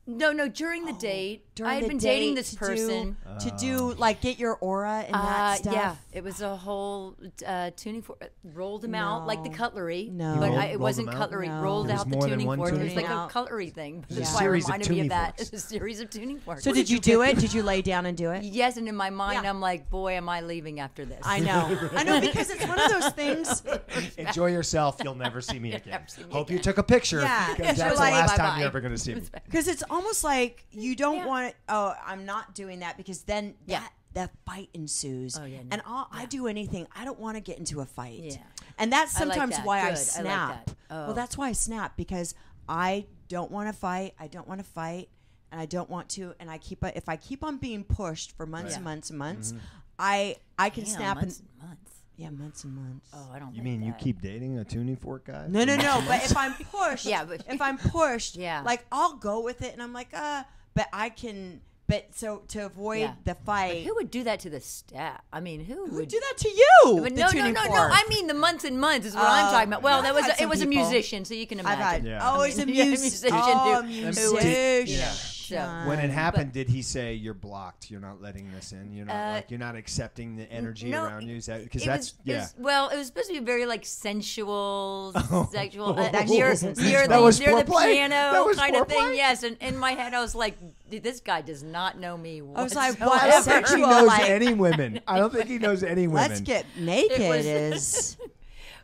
No, during the date. During I had the been dating date this person. to do like get your aura and that stuff. Yeah, it was a whole tuning fork. Rolled them out like the No. cutlery. No. but Rolled- it wasn't rolled them out? cutlery. No. Rolled There was out the more than tuning one fork. It was tuning like fork? a cutlery thing. a That's why it series of reminded me tuning of that. forks. It's a series of tuning forks. So did you do it? Did you lay down and do it? Yes, and in my mind, Yeah. I'm like, boy, am I leaving after this? I know because it's one of those things. Enjoy yourself. You'll never see me again. never see me Hope again. you took a picture. Yeah, Because you're that's the like, last time bye-bye. you're ever gonna see me. Because it's almost like you don't Yeah. want. Oh, I'm not doing that because then Yeah. that fight ensues. Oh, yeah, no. And I do anything. I don't want to get into a fight. Yeah. And that's I like sometimes that. why I Good. I like snap. that. Oh. Well, that's why I snap because I don't want to fight. And I don't want to. And if I keep on being pushed for months and months and months, I can Damn, snap months and and months. yeah, months and months. Oh, I don't. You like mean you that. keep dating a tuning fork guy? No. But if I'm pushed, Yeah, but- if I'm pushed, Yeah. like I'll go with it, and I'm like, but I can. But so to avoid Yeah. the But fight, who would do that to the staff? I mean, who who would would do that to you? But The no. tuning fork. I mean, the months and months is what I'm talking about. Well, I've that was had it some was a people. musician, so you can I've had. imagine. Yeah. Oh, it's a I mean, musician. a Oh, musician musician. Yeah. So- When it happened, did he say you're blocked? You're not letting this in. You're not you're not accepting the energy no, around you. Because It that's was- well, it was supposed to be very like sensual, sexual, That's near sensual. That was the foreplay? piano That was kind of thing. foreplay? Yes, and in my head, I was like, this guy does not know me. I was like, whatsoever. what? I don't think he Sexual, knows like- any women. I don't think he knows any women. Let's get naked. It was- Is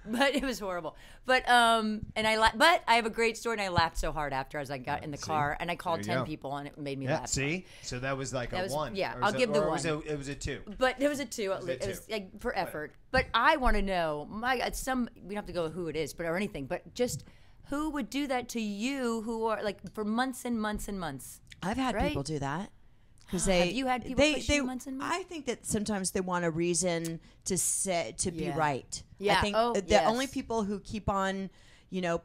But it was horrible. But and but I have a great story, and I laughed so hard after as I got in the car, and I called There you 10 go. people, and it made me Yeah. laugh. See, so that was like That a was- 1. yeah, Or was I'll it- give the or 1. It was a 2. But there was a 2 at Was least. it It was 2? like for effort. But I want to know, we don't have to go who it is, but or anything, but just who would do that to you who are like for months and months and months? I've had Right? people do that. Because Have you had people push you months and months? I think that sometimes they want a reason to be Yeah. right. Yeah. I think Oh, the yes. only people who keep on,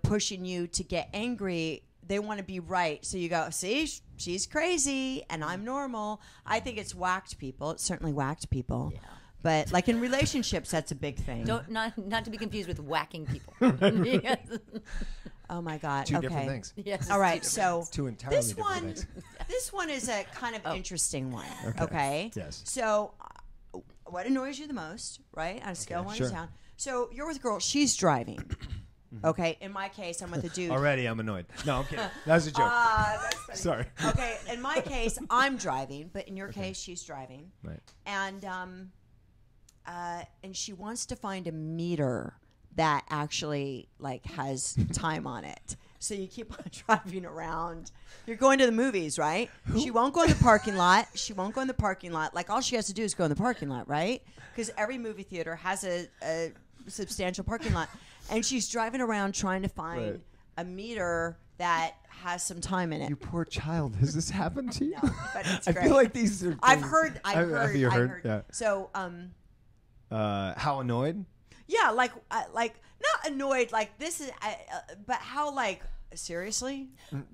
pushing you to get angry, they want to be right. So you go, see, she's crazy and I'm normal. I think it's whacked people. It's certainly whacked people. Yeah. But like in relationships, that's a big thing. Not to be confused with whacking people. Yes. Oh my God. Two different things. Yes. All right. So two entirely different things. This one is a kind of interesting one. Okay. Yes. So, what annoys you the most, right? On a scale of 1 to 10. So you're with a girl. She's driving. Okay. In my case, I'm with a dude. Already, I'm annoyed. No, I'm kidding. That was a joke. That's funny. Sorry. Okay. In my case, I'm driving, but in your case, she's driving. Right. And she wants to find a meter that actually like has time on it. So you keep on driving around. You're going to the movies, right? She won't go in the parking lot. She won't go in the parking lot. Like all she has to do is go in the parking lot, right? Because every movie theater has a substantial parking lot. And she's driving around trying to find a meter that has some time in it. You poor child. Has this happened to you? No, but it's great. I feel like these are. I've heard. Have you heard? Yeah. So, how annoyed? yeah, like not annoyed. Like this is, but how like seriously,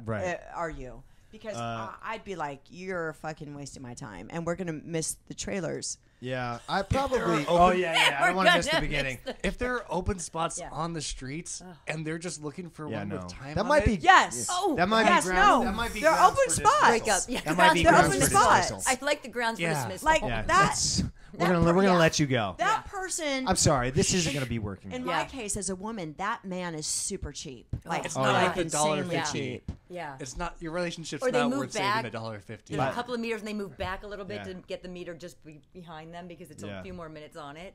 Right. are you? Because I'd be like, you're fucking wasting my time, and we're gonna miss the trailers. Yeah, I probably. Oh, yeah. I don't want to miss the beginning. If there are open spots on the streets and they're just looking for one no. with time That on might it, be. Yes. Oh, That might yes, be grounds. no. That might be They're grounds open for spots. dismissal. Break up. Yeah. That might be They're grounds open for spots. dismissal. I like the grounds for Yeah. dismissal. Like Yeah, that. we're gonna let you go. That person. I'm sorry. This isn't gonna be working. In my case, as a woman, that man is super cheap. Like It's not like insanely $1.50. cheap. Yeah. It's not your relationship's Or they not move worth back. saving $1.50. There's a couple of meters and they move back a little bit Yeah. to get the meter just behind them because it's a few more minutes on it.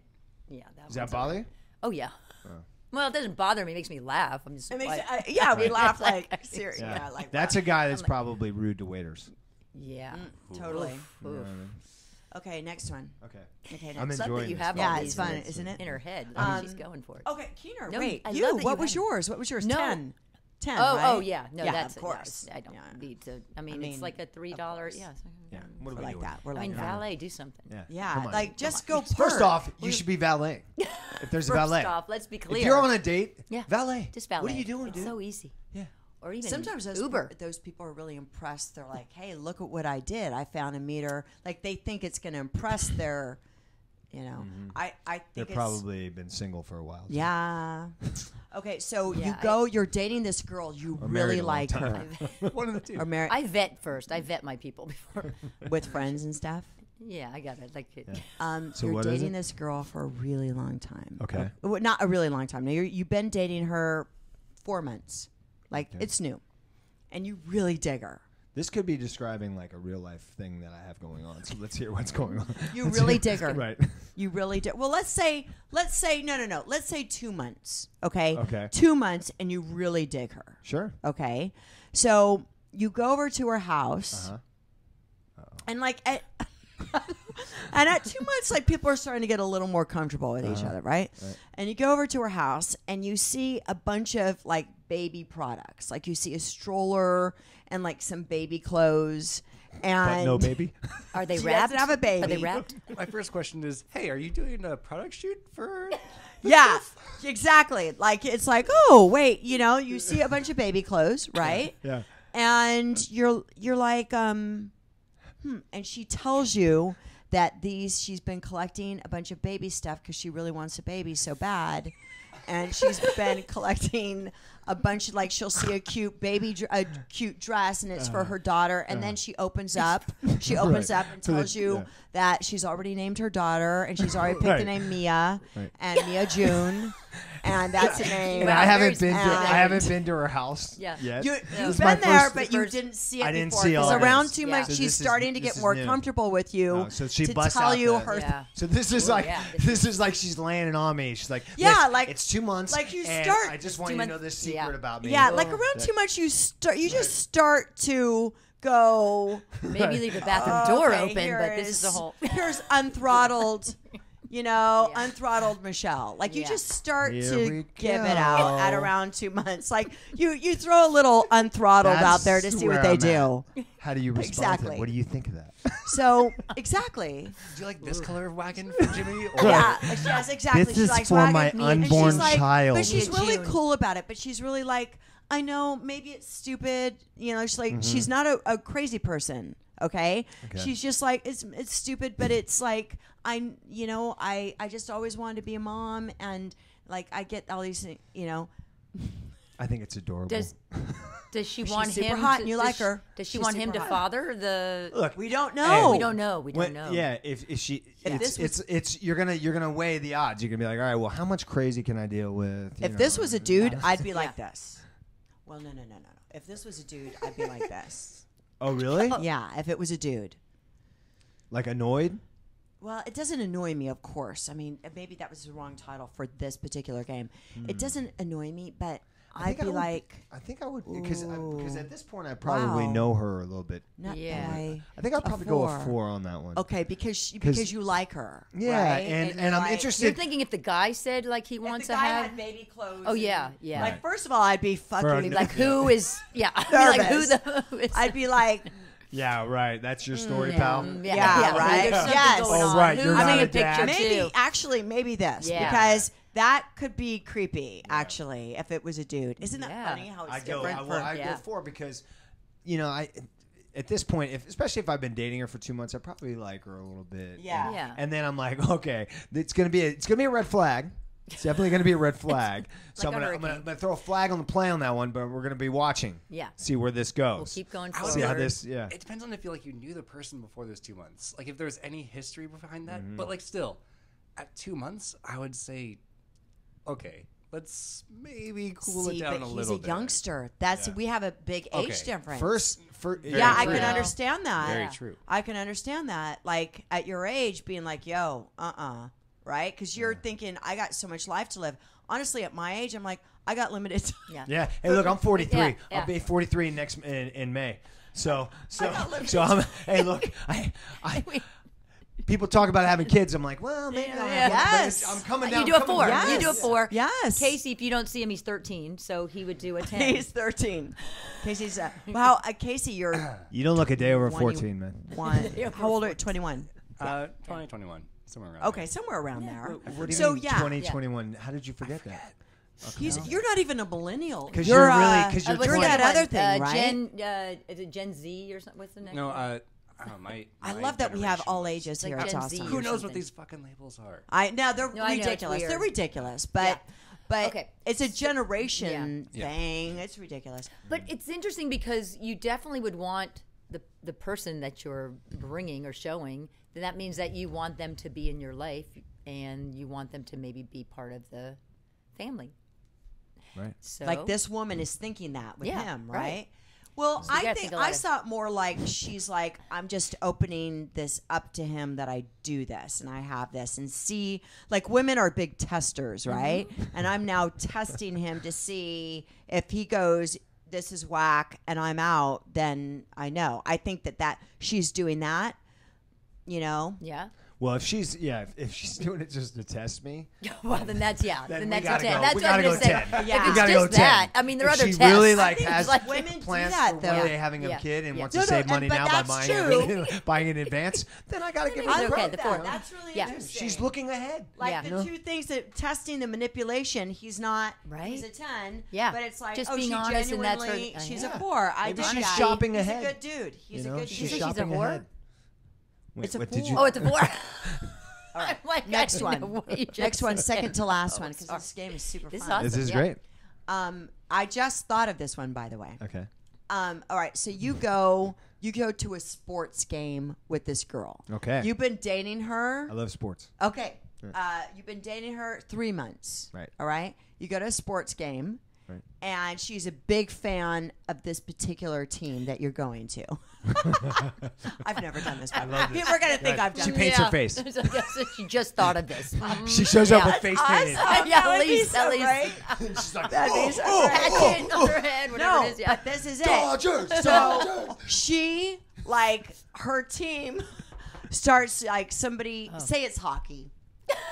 Yeah. Does that bother you? Oh, yeah. Well, it doesn't bother me. It makes me laugh. I'm just It makes, like, we laugh like seriously. Yeah. Yeah, like That's a guy that's probably rude to waiters. yeah. totally. Oof. Okay, next one. Okay. Okay, I'm next. Love that enjoying you this. have Yeah, all it's these fun, in- isn't it? in her head. She's going for it. Okay, Keener, No, wait. I You. love that What you was have- yours? What was yours? No. 10. 10. Oh, right? oh yeah. No, yeah, that's of course. I don't need to. I mean, mean, it's like a $3. Yeah. Yeah. What are We're we like doing? that. We're I like mean, that. valet, do something. Yeah. Yeah, Come on. like just go. First perk. off, you should be valet. If there's a valet. First off, let's be clear. If you're on a date, Yeah. valet. Just valet. What are you doing, it's dude? so easy. Yeah. Or even Sometimes Uber. those people are really impressed. They're like, "Hey, look at what I did! I found a meter." Like they think it's going to impress their, I think They've it's, probably been single for a while. too. Yeah. Okay, so Yeah, you're dating this girl, you Or married really a long like her, time. One of the two. or married I vet first. I vet my people before. with friends and stuff. Yeah, I got it. Like it. So you're what is dating it? this girl for a really long time. Okay. Well, not a really long time. Now you've been dating her 4 months. Like it's new, and you really dig her. This could be describing like a real life thing that I have going on. So let's hear what's going on. You Let's really hear- dig her. Right. You really do. Well, let's say no. Let's say 2 months. Okay. Okay. 2 months, and you really dig her. Sure. Okay. So you go over to her house, and like at 2 months, like people are starting to get a little more comfortable with each other, right? And you go over to her house, and you see a bunch of like baby products. Like you see a stroller and like some baby clothes. And But no baby. Are they She wrapped? doesn't have a baby. Are they wrapped? My first question is, hey, are you doing a product shoot for... Yeah, exactly. Like it's like, oh wait, you see a bunch of baby clothes, right? Yeah. And you're like, and she tells you that she's been collecting a bunch of baby stuff because she really wants a baby so bad, and she's been collecting a bunch of, like, she'll see a cute cute dress, and it's for her daughter, and then she opens up and tells you that she's already named her daughter, and she's already picked the name Mia, and Mia June, and that's a name. And Wow, I haven't very been. specific. I haven't been to her house Yeah. yet. You've This is been my there, first- but you didn't see it I didn't before. see all Because this. around 2 Yeah. months, So she's this is- starting to this get is more new. comfortable with you. Oh, so she to busts tell out you the- her. Yeah. So this is Ooh, like yeah. this is like she's laying it on me. She's like, Yeah, "Listen, like- it's 2 months. like you and start- I just It's want 2 you to know months. this secret Yeah. about me. Yeah, like around 2 months, you just start to go. Maybe leave the bathroom door Okay, open, here but this is the is- whole. Here's unthrottled unthrottled Michelle. Like you just start to give it out at around 2 months. Like you throw a little unthrottled out there to see what they do. How do you respond? Exactly. What do you think of that? So exactly. Do you like this color of wagon for Jimmy? Or Yes, exactly. This she is likes for wagon my meat. unborn And she's child. But she's really June. cool about it. But she's really like, I know maybe it's stupid. She's like, she's not a crazy person. Okay? She's just like, it's stupid, but it's like, I just always wanted to be a mom, and like I get all these things, I think it's adorable. Does she want super him? hot and you like her. Does she She's want him super to hot. father the? Look, we don't know. Hey, We don't know. We don't know. Yeah, if she, it's you're gonna weigh the odds. You're gonna be like, all right, well, how much crazy can I deal with? If this was a dude, I'd be like this. Well, no. If this was a dude, I'd be like this. Oh, really? Yeah, if it was a dude. Like annoyed? Well, it doesn't annoy me, of course. I mean, maybe that was the wrong title for this particular game. It doesn't annoy me, but I'd be like... I think I would, because at this point I probably know her a little bit. Not Yeah. I think I'd probably go a 4 on that one. Okay, because you like her. Yeah, right? and you're I'm like, interested. You're thinking if the guy said like he wants if the to guy have. had baby clothes. Oh yeah, and- yeah. Like first of all, I'd be fucking Like who is? Yeah. I mean, like who is? I'd be like, Yeah, right. That's your story, pal. Yeah, right. There's something Yes. going Oh, on. right, Who's you're in not the a dad. picture too? maybe this Yeah. because that could be creepy. Actually, if it was a dude, isn't that Yeah. funny how it's I go, different? I go 4 because, I at this point, especially if I've been dating her for 2 months, I probably like her a little bit. Yeah. Yeah. And then I'm like, okay, it's gonna be a red flag. It's definitely gonna be a red flag. So like a I'm gonna throw a flag on the play on that one, but we're gonna be watching. Yeah. See where this goes. We'll keep going I would See how forward. this. Yeah. It depends on if you knew the person before those 2 months. Like if there's any history behind that. But like still, at 2 months, I would say, okay, let's maybe cool it down a little bit. He's a youngster. We have a big age difference. First, yeah, I true. can understand that. Very true. I can understand that. Like at your age, being like, yo, right? Because you're thinking, I got so much life to live. Honestly, at my age, I'm like, I got limited time. Yeah. Yeah. Hey, look, I'm 43. Yeah. I'll be 43 in May. So I'm. Hey, look, I people talk about having kids. I'm like, well, maybe I'll have one, but Yes. I'm coming down. You do a coming 4. down. You do a 4. Yes. Casey, if you don't see him, he's 13, so he would do a 10. He's 13. Casey's wow. Casey, you're You don't look a day over 20 14, man. How old are you? 21. 2021, somewhere around. Okay, somewhere around there. What do you So, mean, yeah. 2021? How did you forget that? You're not even a millennial. Because you're really What's you're the you're 20. that other other one? thing, right? Is it Gen Z or something? What's the next? No, one? I love that we have all ages Like here. It's Gen awesome. Z. Who knows something. what these fucking labels are? They're No, I know, it's ridiculous. They're weird. ridiculous, but Okay. it's a generation Yeah. thing. It's ridiculous. But it's interesting because you definitely would want the person that you're bringing or showing. Then that means that you want them to be in your life and you want them to maybe be part of the family. Right. So Like this woman is thinking that with Yeah, him, right. right? Well, So you I gotta think think a lot I of- saw it more like she's like, I'm just opening this up to him that I do this and I have this and see, like women are big testers, right? And I'm now testing him to see if he goes, this is whack and I'm out, then I know. I think that she's doing that, Yeah. Well, if she's doing it just to test me, Well, then that's then we that's gotta a 10. go. That's We what I gotta was go gonna say. 10. Yeah. If We it's gotta just go 10. that, I mean, there are if other she tests. really I think has it's women do plans that, for though. one day having a Yeah. kid and Yeah. wants No, to save no, money but now by that's buying true. buying in advance, then I gotta give her it's I okay, love the that. four. That's really Yeah. interesting. She's looking ahead. Like Yeah. the two things that testing the manipulation, he's not. Right. He's a 10. Yeah. But it's like, Just oh, being she honest and that's her- genuinely, she's Yeah. a 4. I Maybe dig she's that. shopping He's ahead. a good dude. He's a good she's dude. a shopping whore? ahead. Wait, It's a what did four. you? Oh, it's a 4. All right. Like, I Next didn't know one. what you just Next one, said. second to last Oh, one, because sorry. this game is super This is fun. awesome. This is Yeah. great. I just thought of this one, by the way. Okay. All right, so you go to a sports game with this girl. Okay. You've been dating her. I love sports. Okay. You've been dating her 3 months. Right. All right. You go to a sports game. Right. And she's a big fan of this particular team that you're going to. I've never done this. I love this. People are gonna think I've done She this. paints her face. So I guess she just thought of this. She shows up Yeah. with face painted. Awesome. Yeah, That would at be least- so at least. great. She's like, That'd be so Hatchet great. on her head, whatever No, it is. Yeah. but this is it. Dodgers. So she, like, her team starts, like, somebody, say it's hockey.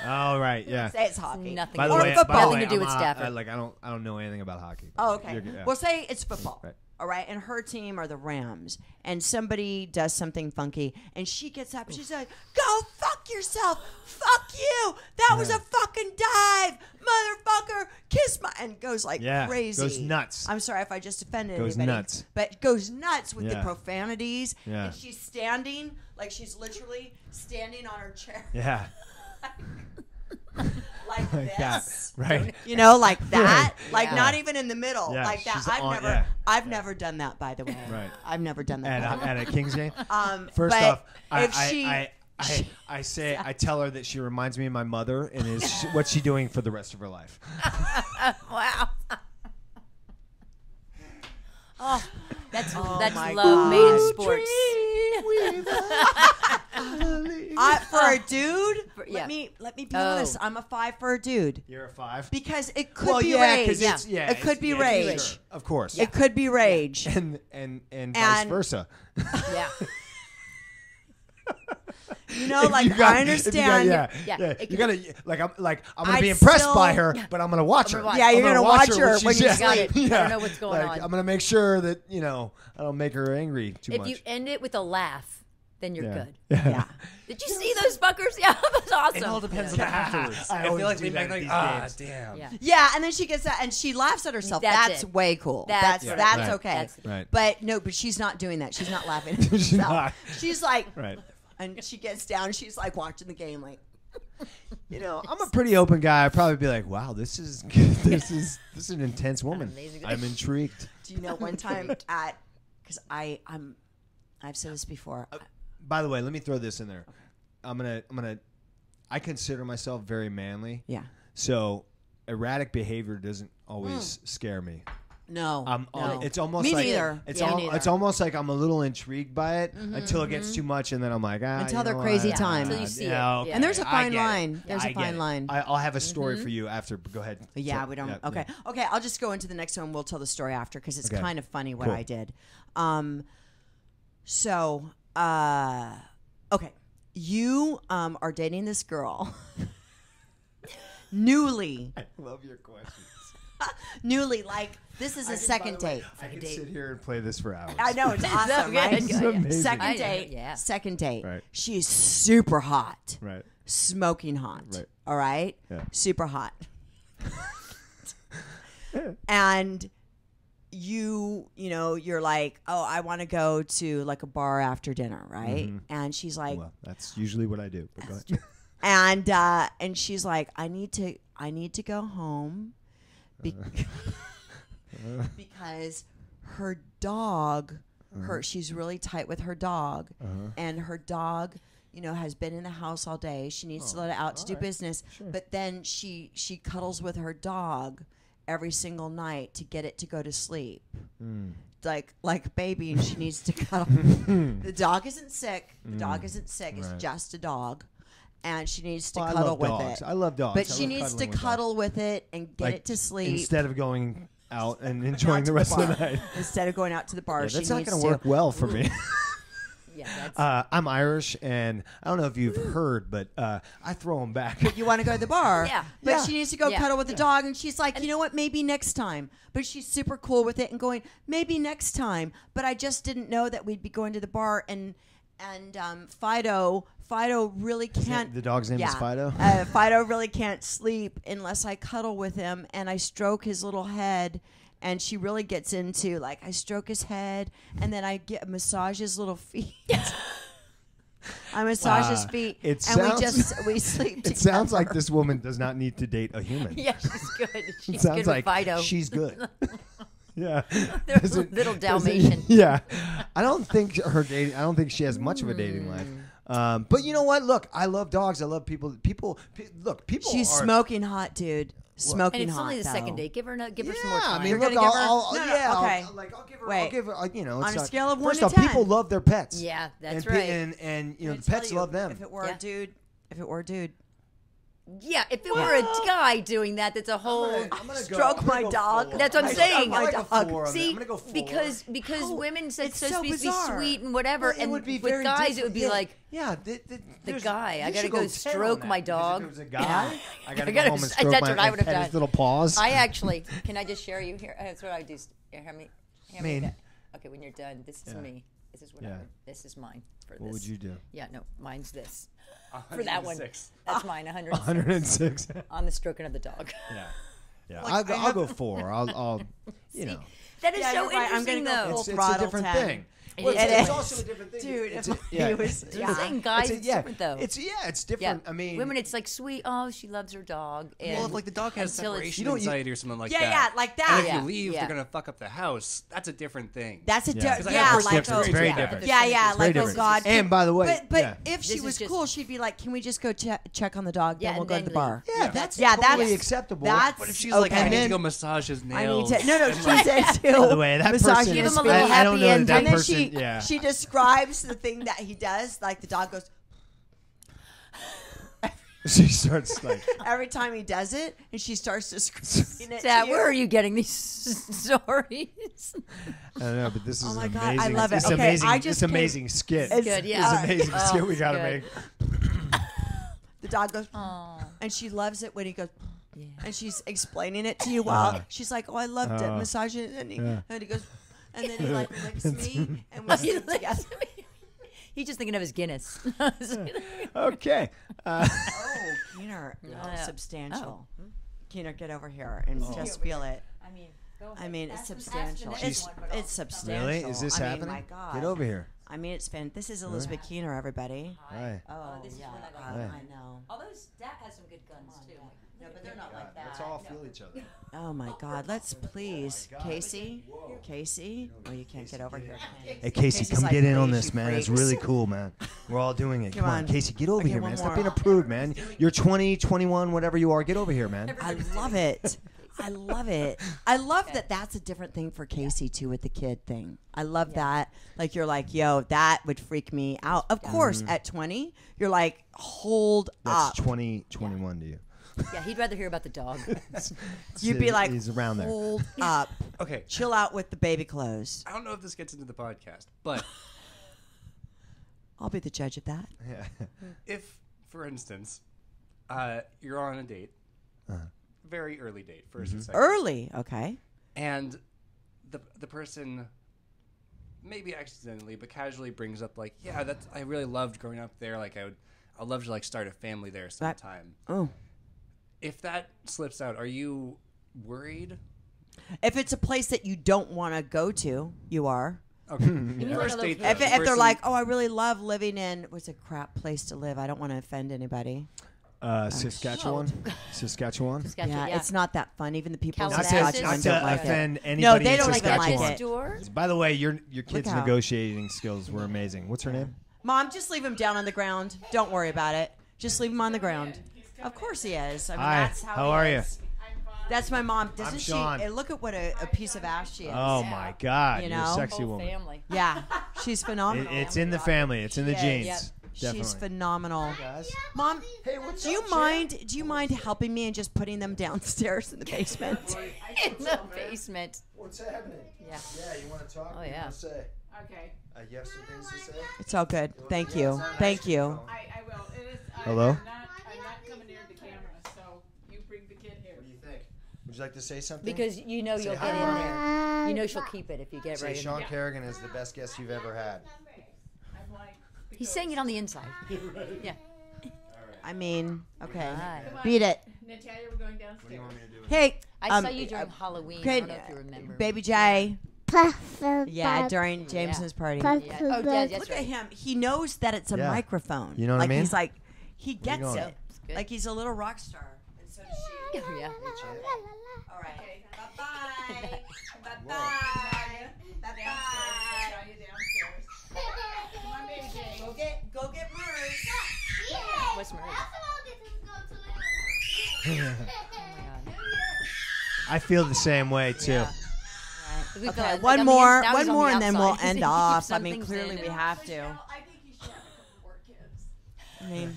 Oh right, yeah. Say it's hockey. Nothing. By the Or way, football. Nothing to do with Stafford. Like I don't know anything about hockey. Oh, okay. Yeah. Well, say it's football. Right. All right, and her team are the Rams, and somebody does something funky, and she gets up and she's like, "Go fuck yourself, fuck you, that was a fucking dive, motherfucker, kiss my," and goes like crazy, goes nuts. I'm sorry if I just offended Goes anybody, nuts. but goes nuts with the profanities, Yeah. and she's standing like she's literally standing on her chair, Yeah. like this. That. Right. You know, like that, like Yeah. not even in the middle, Yeah, like that. she's I've never done that, by the way. Right. I've never done that. At a Kings game. but First off, if I tell her that she reminds me of my mother, and is what's she doing for the rest of her life? Wow. Oh, that's my love God. made in sports. for a dude, yeah. let me be honest. I'm a 5 for a dude You're a 5. because it could be 'cause rage. it could be rage. Sure. Of course. It could be rage. And vice versa. Yeah. You know, like I understand. You gotta I'm gonna I'd be impressed still- by her, but I'm gonna watch her. watch. Yeah, you're gonna watch her when she's you at. sleep. You gotta know what's going on. I'm gonna make sure that I don't make her angry too If much. you end it with a laugh, then you're good. Yeah. Did you see those fuckers? Yeah, that's awesome. It all depends on afterwards. I always feel like do we that make at like, these games. damn. Yeah. Yeah, and then she gets that, and she laughs at herself. That's That's it. way cool. That's That's right. okay. That's right. But she's not doing that. She's not laughing at She's herself. not. She's like, Right. and she gets down. She's like watching the game, like, I'm a pretty open guy. I'd probably be like, "Wow, this is this is an intense woman. Amazing. I'm intrigued." do you know one time because I've said this before. By the way, let me throw this in there. I consider myself very manly. Yeah. So erratic behavior doesn't always scare me. No. No. It's almost Me like neither. It's, Me neither. it's almost like I'm a little intrigued by it until it gets too much, and then I'm like, Until you they're know crazy what? time. Until you see it. Okay, And there's a I fine get it. line. There's a I fine get it. line. I'll have a story for you after. Go ahead. Yeah, So, we don't. yeah, Okay. yeah. Okay, I'll just go into the next one. We'll tell the story after because it's Okay. kind of funny what Cool. I did. Okay. You are dating this girl. Newly. I love your questions. Newly, like, this is a second date. I could sit here and play this for hours. I know, it's awesome, good. right? It's amazing. Second I know, date. yeah. Second date. Right. She's super hot. Right. Smoking hot. Right. All right? Yeah. Super hot. And you're like, oh, I want to go to like a bar after dinner, right? And she's like, Well, that's usually what I do. But go ahead. and she's like, I need to go home because her dog, she's really tight with her dog, and her dog, has been in the house all day. She needs to let it out to do business, but then she cuddles with her dog every single night to get it to go to sleep. Like a baby, and she needs to cuddle. The dog isn't sick. The dog isn't sick. It's just a dog. And she needs to cuddle with it. I love dogs. But I she love needs to cuddling with cuddle with it and get Like, it to sleep. instead of going out and enjoying Out the to rest of the bar. night. Instead of going out to the bar, she That's not needs going to to work well for me. Yeah, that's I'm Irish, and I don't know if you've heard, but I throw them back. You want to go to the bar. Yeah. But Yeah. she needs to go Yeah. cuddle with the dog, and she's like, you know what, maybe next time. But she's super cool with it and going, maybe next time. But I just didn't know that we'd be going to the bar, and Fido really can't. The dog's name is Fido? Fido really can't sleep unless I cuddle with him and I stroke his little head. And she really gets into, like, I stroke his head and then I massage his little feet. I massage his feet, it and sounds- we sleep together. It sounds like this woman does not need to date a human. yeah, she's good. It She's sounds good like with Fido. she's good. Yeah. They're Does it- little does it- Dalmatian. Yeah. I don't think she has much of a dating life. But you know what? Look, I love dogs. I love people. People She's are, smoking hot, dude. Smoking And it's hot. only the though. second date. Give her some more Yeah, time. I mean, You're look, gonna give her- I'll No, yeah, okay. I'll give her. Wait. I'll give her. It's On a not- scale of 1 first to off, 10. people love their pets. Yeah, that's and, right. And the Let me tell pets you, love them. If it were Yeah. a dude, Yeah, if it were a guy doing that, that's a whole stroke my dog. That's what I'm saying. I'm gonna See, go 4. because women said it's supposed to be bizarre. sweet and whatever, Well, it and would be with very guys it would be different. like the guy. I you gotta should go 10 stroke on my that, because dog. If it was a guy, I gotta I go gotta- home and stroke that's my what I would have pet done. his little paws. I actually can I just share you here? That's what I do. Hand me Mean. okay, when you're done, this is Yeah. me. This is what Yeah. this is mine for this. What would you do? Yeah, no, mine's this. For that one, 106. that's mine. 106 106. on the stroking of the dog. Yeah. Like, I'll go 4. I'll you know. That is Yeah, so you're right. I'm interesting, gonna go though. full It's a throttle different 10. thing. It Well, is. it's also a different thing. Dude, It's if he was, I'm saying guys, it's different though. It's different. Yeah. I mean, women, it's like sweet. Oh, she loves her dog. And Well, if like the dog has until it's- separation You don't- anxiety or something like Yeah, that. yeah, like that. And if Yeah, you leave, yeah. they're gonna fuck up the house. That's a different thing. That's a Yeah. different. I have Yeah, personal like experience It's very with that. different. Yeah, yeah, It's very like oh different. God. And by the way, but yeah. if she This was is just- cool, she'd be like, "Can we just go check on the dog? Yeah, Then we'll and go to the then bar." leave. Yeah, that's Yeah, totally that's acceptable. That's But if she's like, okay. I need to then- go massage his I nails. need to. No, and, she like, said too. By the way, that Massaging person, Give his him a little feet. I don't know happy that that And then person. she Yeah. she describes the thing that he does. Like the dog goes She starts like. every time he does it, and she starts describing it. Dad, to you. where are you getting these stories? I don't know, but this is Oh my an God, I amazing. love it. It's Okay, amazing. I just It's amazing skit. It's Good, yeah. It's amazing Oh, skit we gotta good. make. The dog goes, Oh, and she loves it when he goes. yeah. And she's explaining it to you while she's like, "Oh, I loved it, massaging it," and he goes, and then he like licks me, and we He sit together. He's just thinking of his Guinness. Okay. Oh, Keener, Yeah. substantial. Keener, get over here and just feel it. I mean, I mean, it's substantial. the next It's substantial. Really? Is this I happening? Mean, my God. Get over here. I mean, it's this is Elizabeth Keener, everybody. Hi. Oh, this is yeah, when I God, go- Right. I know. although Dad has some good guns too. No, but they're not like that. Let's all feel each other. Oh my God, let's please, Casey. Casey, oh, you can't get over here. Hey, Casey, Casey's come like, get in on "Please, this, you man. It's freaks." really cool, man. We're all doing it. Come Come on, on. Casey, get over Okay, here, one man. Stop more. being a prude, man. You're 20, 21, whatever you are. Get over here, man. I love it. I love it. I love that that's a different thing for Casey too with the kid thing. I love that. Like you're like, yo, that would freak me out. Of course, at 20, you're like, hold That's up. 20, 21 to you. Yeah, he'd rather hear about the dog. You'd be like, he's around there. hold up. Okay, Chill out with the baby clothes. I don't know if this gets into the podcast, but I'll be the judge of that. Yeah. if, for instance, you're on a date, very early date, first and second, Early, okay. and the person maybe accidentally but casually brings up like, yeah, that's I really loved growing up there. Like I'd love to like start a family there sometime. Oh. If that slips out, are you worried? If it's a place that you don't want to go to, you are. Okay. mean First like a date. location? If they're like, oh, I really love living in, what's a crap place to live? I don't want to offend anybody. Saskatchewan. Saskatchewan. Yeah, it's not that fun. Even the people in Not to- Saskatchewan not don't to like offend it. anybody they in don't even like Saskatchewan. it. Door? By the way, your kids' out. negotiating skills were amazing. What's her name? Mom, just leave him down on the ground. Don't worry about it. Just leave him on the ground. Of course he is. I mean, Hi, that's how he are you? is. That's my mom. Doesn't Sean. she? Look at what a piece of ass she is. Oh my God, You you're a know? sexy Whole woman. family. Yeah, she's phenomenal. It's in the family. It's in the She is. genes. Yep. Definitely. She's phenomenal. Guys. Mom, Hey, what's do you up, mind? Do you mind helping me and just putting them downstairs in the basement? In the basement. What's happening? Yeah. Yeah, you want to talk? Oh, yeah. Say? Okay, You have some things to say? It's all good. Thank you. Thank you. I will. It is. Hello? I'm not coming near the camera, so you bring the kid here. What do you think? Would you like to say something? Because you know you'll hi. get in there. You know she'll keep it if you get Say right in Sean there. Carrigan is the best guest you've ever had. I'm like, He's saying it on the inside. Yeah. I mean, okay. Hi. Beat it. Natalia, we're going downstairs. What do you want me to do? Hey, I saw you during Halloween. I don't know if you remember. Baby J. Yeah, during Jameson's party. Yeah. Oh, yeah, that's Look at right. him. He knows that it's a Yeah. microphone. You know what I like mean? He's like, he gets going? it. It's good. Like he's a little rock star. And so does she. Yeah. All right. Okay. Bye-bye. Bye-bye. Downstairs. Bye-bye. Natalia, downstairs. Come on, baby Jane. Go get Murs. What's Marie? I feel the same way too. Yeah. We've Okay, got- one on the more, now he's on the and then we'll outside. end Keep off. I some mean, things clearly in. we have to. I think you should have a couple more kids. I mean,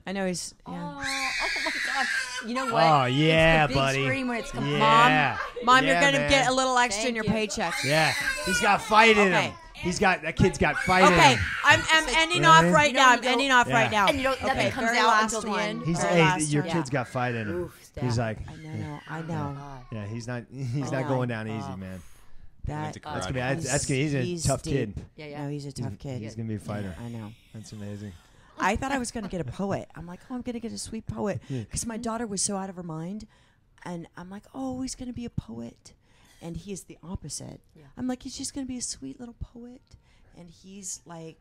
I know he's. Yeah. Oh my God! You know what? Oh yeah, it's the big buddy. Screen when it's Yeah. Mom, Yeah, you're gonna man. get a little extra Thank in your you. paycheck. Yeah, he's got fight in Okay. him. That kid's got fight in Okay, him. I'm ending You know what off I mean? right You now. know, I'm you ending go- off right Yeah. now. And you don't. Nothing Okay, comes very out last until the one. end. He's Very last your one. kid's got fight in him. Oof, stop. He's like, I know. yeah, he's not Oh going my down easy, man. That That's gonna be he's a tough deep. kid. Yeah. No, he's a tough kid. He's gonna be a fighter. I know. That's amazing. I thought I was going to get a poet. I'm like, oh, I'm going to get a sweet poet. Because my daughter was so out of her mind. And I'm like, oh, he's going to be a poet. And he is the opposite. Yeah. I'm like, he's just going to be a sweet little poet. And he's like,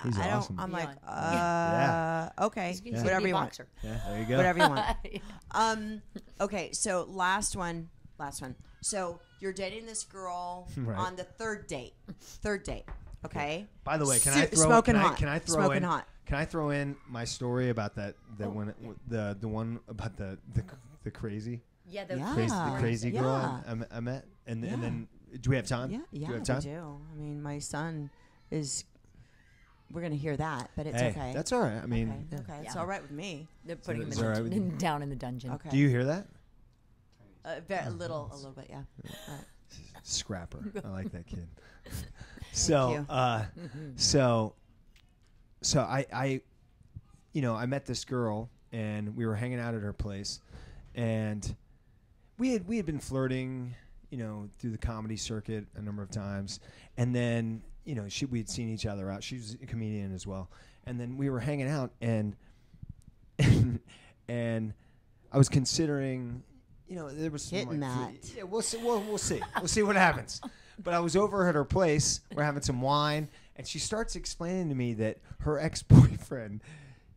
He's I don't, awesome. I'm like, Yeah. okay, He's gonna whatever be a you want. boxer. Yeah, there you go. Whatever you want. Okay, so last one. So you're dating this girl Right. on the third date. Okay. By the way, can Smoking I hot. can I throw Smoking in hot. Can I throw in my story about the one about the crazy Yeah. Yeah. crazy girl Yeah. I met and Yeah. then do we have time? Yeah, Do yeah, we we have time? do. I mean, my son is. We're gonna hear that, but it's Hey, okay. that's all right. I mean, okay, it's Yeah. all right with me. They're putting Is him that all right with you? down in the dungeon. Okay. do you hear that? A little bit, yeah. Scrapper. I like that kid. you. So I met this girl and we were hanging out at her place, and we had been flirting, through the comedy circuit a number of times, and then we had seen each other out. She was a comedian as well, and then we were hanging out, and and I was considering. There was some, Hitting that. Yeah, we'll see. We'll see. We'll see what happens. But I was over at her place. We're having some wine, and she starts explaining to me that her ex-boyfriend,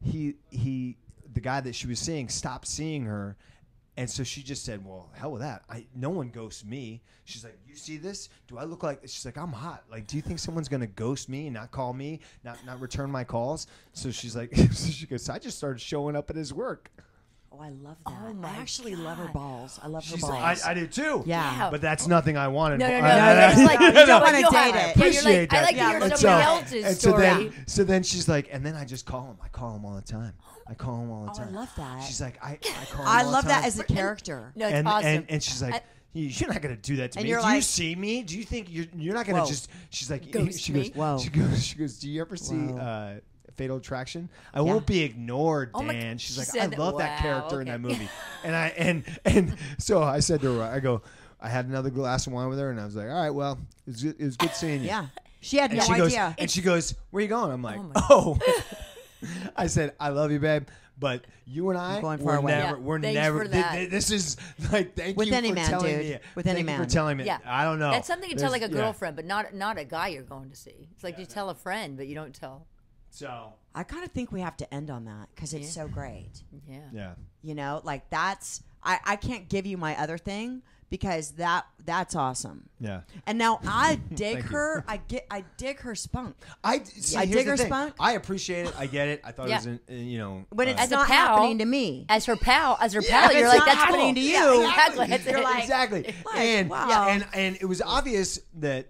the guy that she was seeing, stopped seeing her, and so she just said, "Well, hell with that. No one ghosts me." She's like, "You see this? Do I look like?" She's like, "I'm hot. Like, do you think someone's gonna ghost me and not call me, not return my calls?" So she's like, so she goes, "I just started showing up at his work." Oh, I love that. Oh my I actually love her God. balls. I love her She's balls. like, I do too. Yeah. But that's nothing I wanted. No. I- It's like, You don't wanna you'll date have- it. Yeah, you're like, Appreciate I like that. to hear Yeah, somebody so- else's and story. so then she's like, and then I just call him. I call him all the time. I I love that. She's like, I call him I all love the that time. as a character. No, it's and, awesome. and she's like, you're not gonna do that to And me. you're Do you like- see me? Do you think you're not gonna Whoa. just? She's like, Ghost she me? goes, Whoa. she goes. Do you ever see Whoa. Fatal Attraction? I won't be ignored, Oh my- Dan. She's she like, said I that- love that wow, character in okay. that movie. And so I said to her, I go, I had another glass of wine with her, and I was like, all right, well, it was good seeing you. Yeah. She had And no she goes, idea. and she goes, where you going? I'm like, my oh. I said, I love you, babe, but you and I, I'm going we're far away. never, Yeah, we're thanks never. for that. This is like, thank With you any for man, telling dude. me. With thank any you man. for telling me. Yeah. I don't know. That's something you tell like a There's- yeah. girlfriend, but not a guy you're going to see. It's like you tell a friend, but you don't tell. So I kind of think we have to end on that because it's so great. Yeah. yeah, Like that's I can't give you my other thing because that's awesome. yeah. And now I dig Thank you. her. I dig her spunk. I see, I here's dig the her thing. spunk. I appreciate it. I get it. I thought Yeah. it was, When it's As a not pal- happening to me. As her pal, If you're it's like, not that's happening cool. to you. Yeah, exactly. That's You're it. like- exactly. And wow. and it was obvious that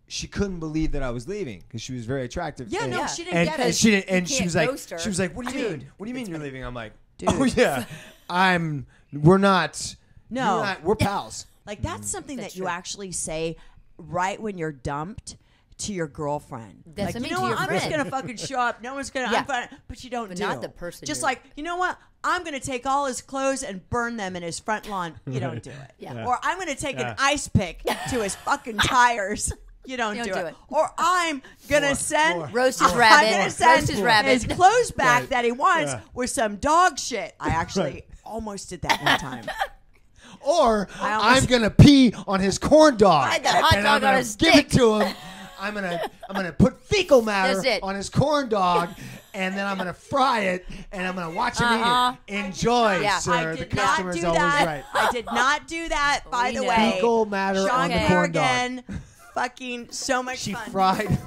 she couldn't believe that I was leaving because she was very attractive. Yeah, and, no, she didn't and, get and it. she didn't, and You she was can't like, ghost her. she was like, "What do you Dude, mean? What do you mean you're leaving?" I'm like, Dude. "Oh yeah, we're not. No. you're not- we're pals." Like that's something That's that you true. actually say right when you're dumped to your girlfriend. That's like, what I you mean, know to what? your I'm just friend. gonna fucking show up. No one's gonna. Yeah. I'm fine, but you don't But do. not the person Just you're- like you know what? I'm gonna take all his clothes and burn them in his front lawn. You don't do it. Yeah. Or I'm gonna take Yeah. an ice pick to his fucking tires. You don't do it. Or I'm gonna send Roast his I'm rabbit. gonna send Roast his rabbit. his clothes back Right. that he wants Yeah. with some dog shit. I actually Right. almost did that one time. Or I almost- I'm gonna pee on his corn dog. I had the hot and dog I'm gonna on a give it stick. to him. I'm gonna put fecal matter That's it. on his corn dog, and then I'm gonna fry it, and I'm gonna watch him Uh-huh. eat it. Enjoy, Yeah. sir. I The did not customer's do always that. right. I did not do that, by We the know. way. Fecal matter Sean on the corn dog. Carrigan, fucking so much She fun. fried.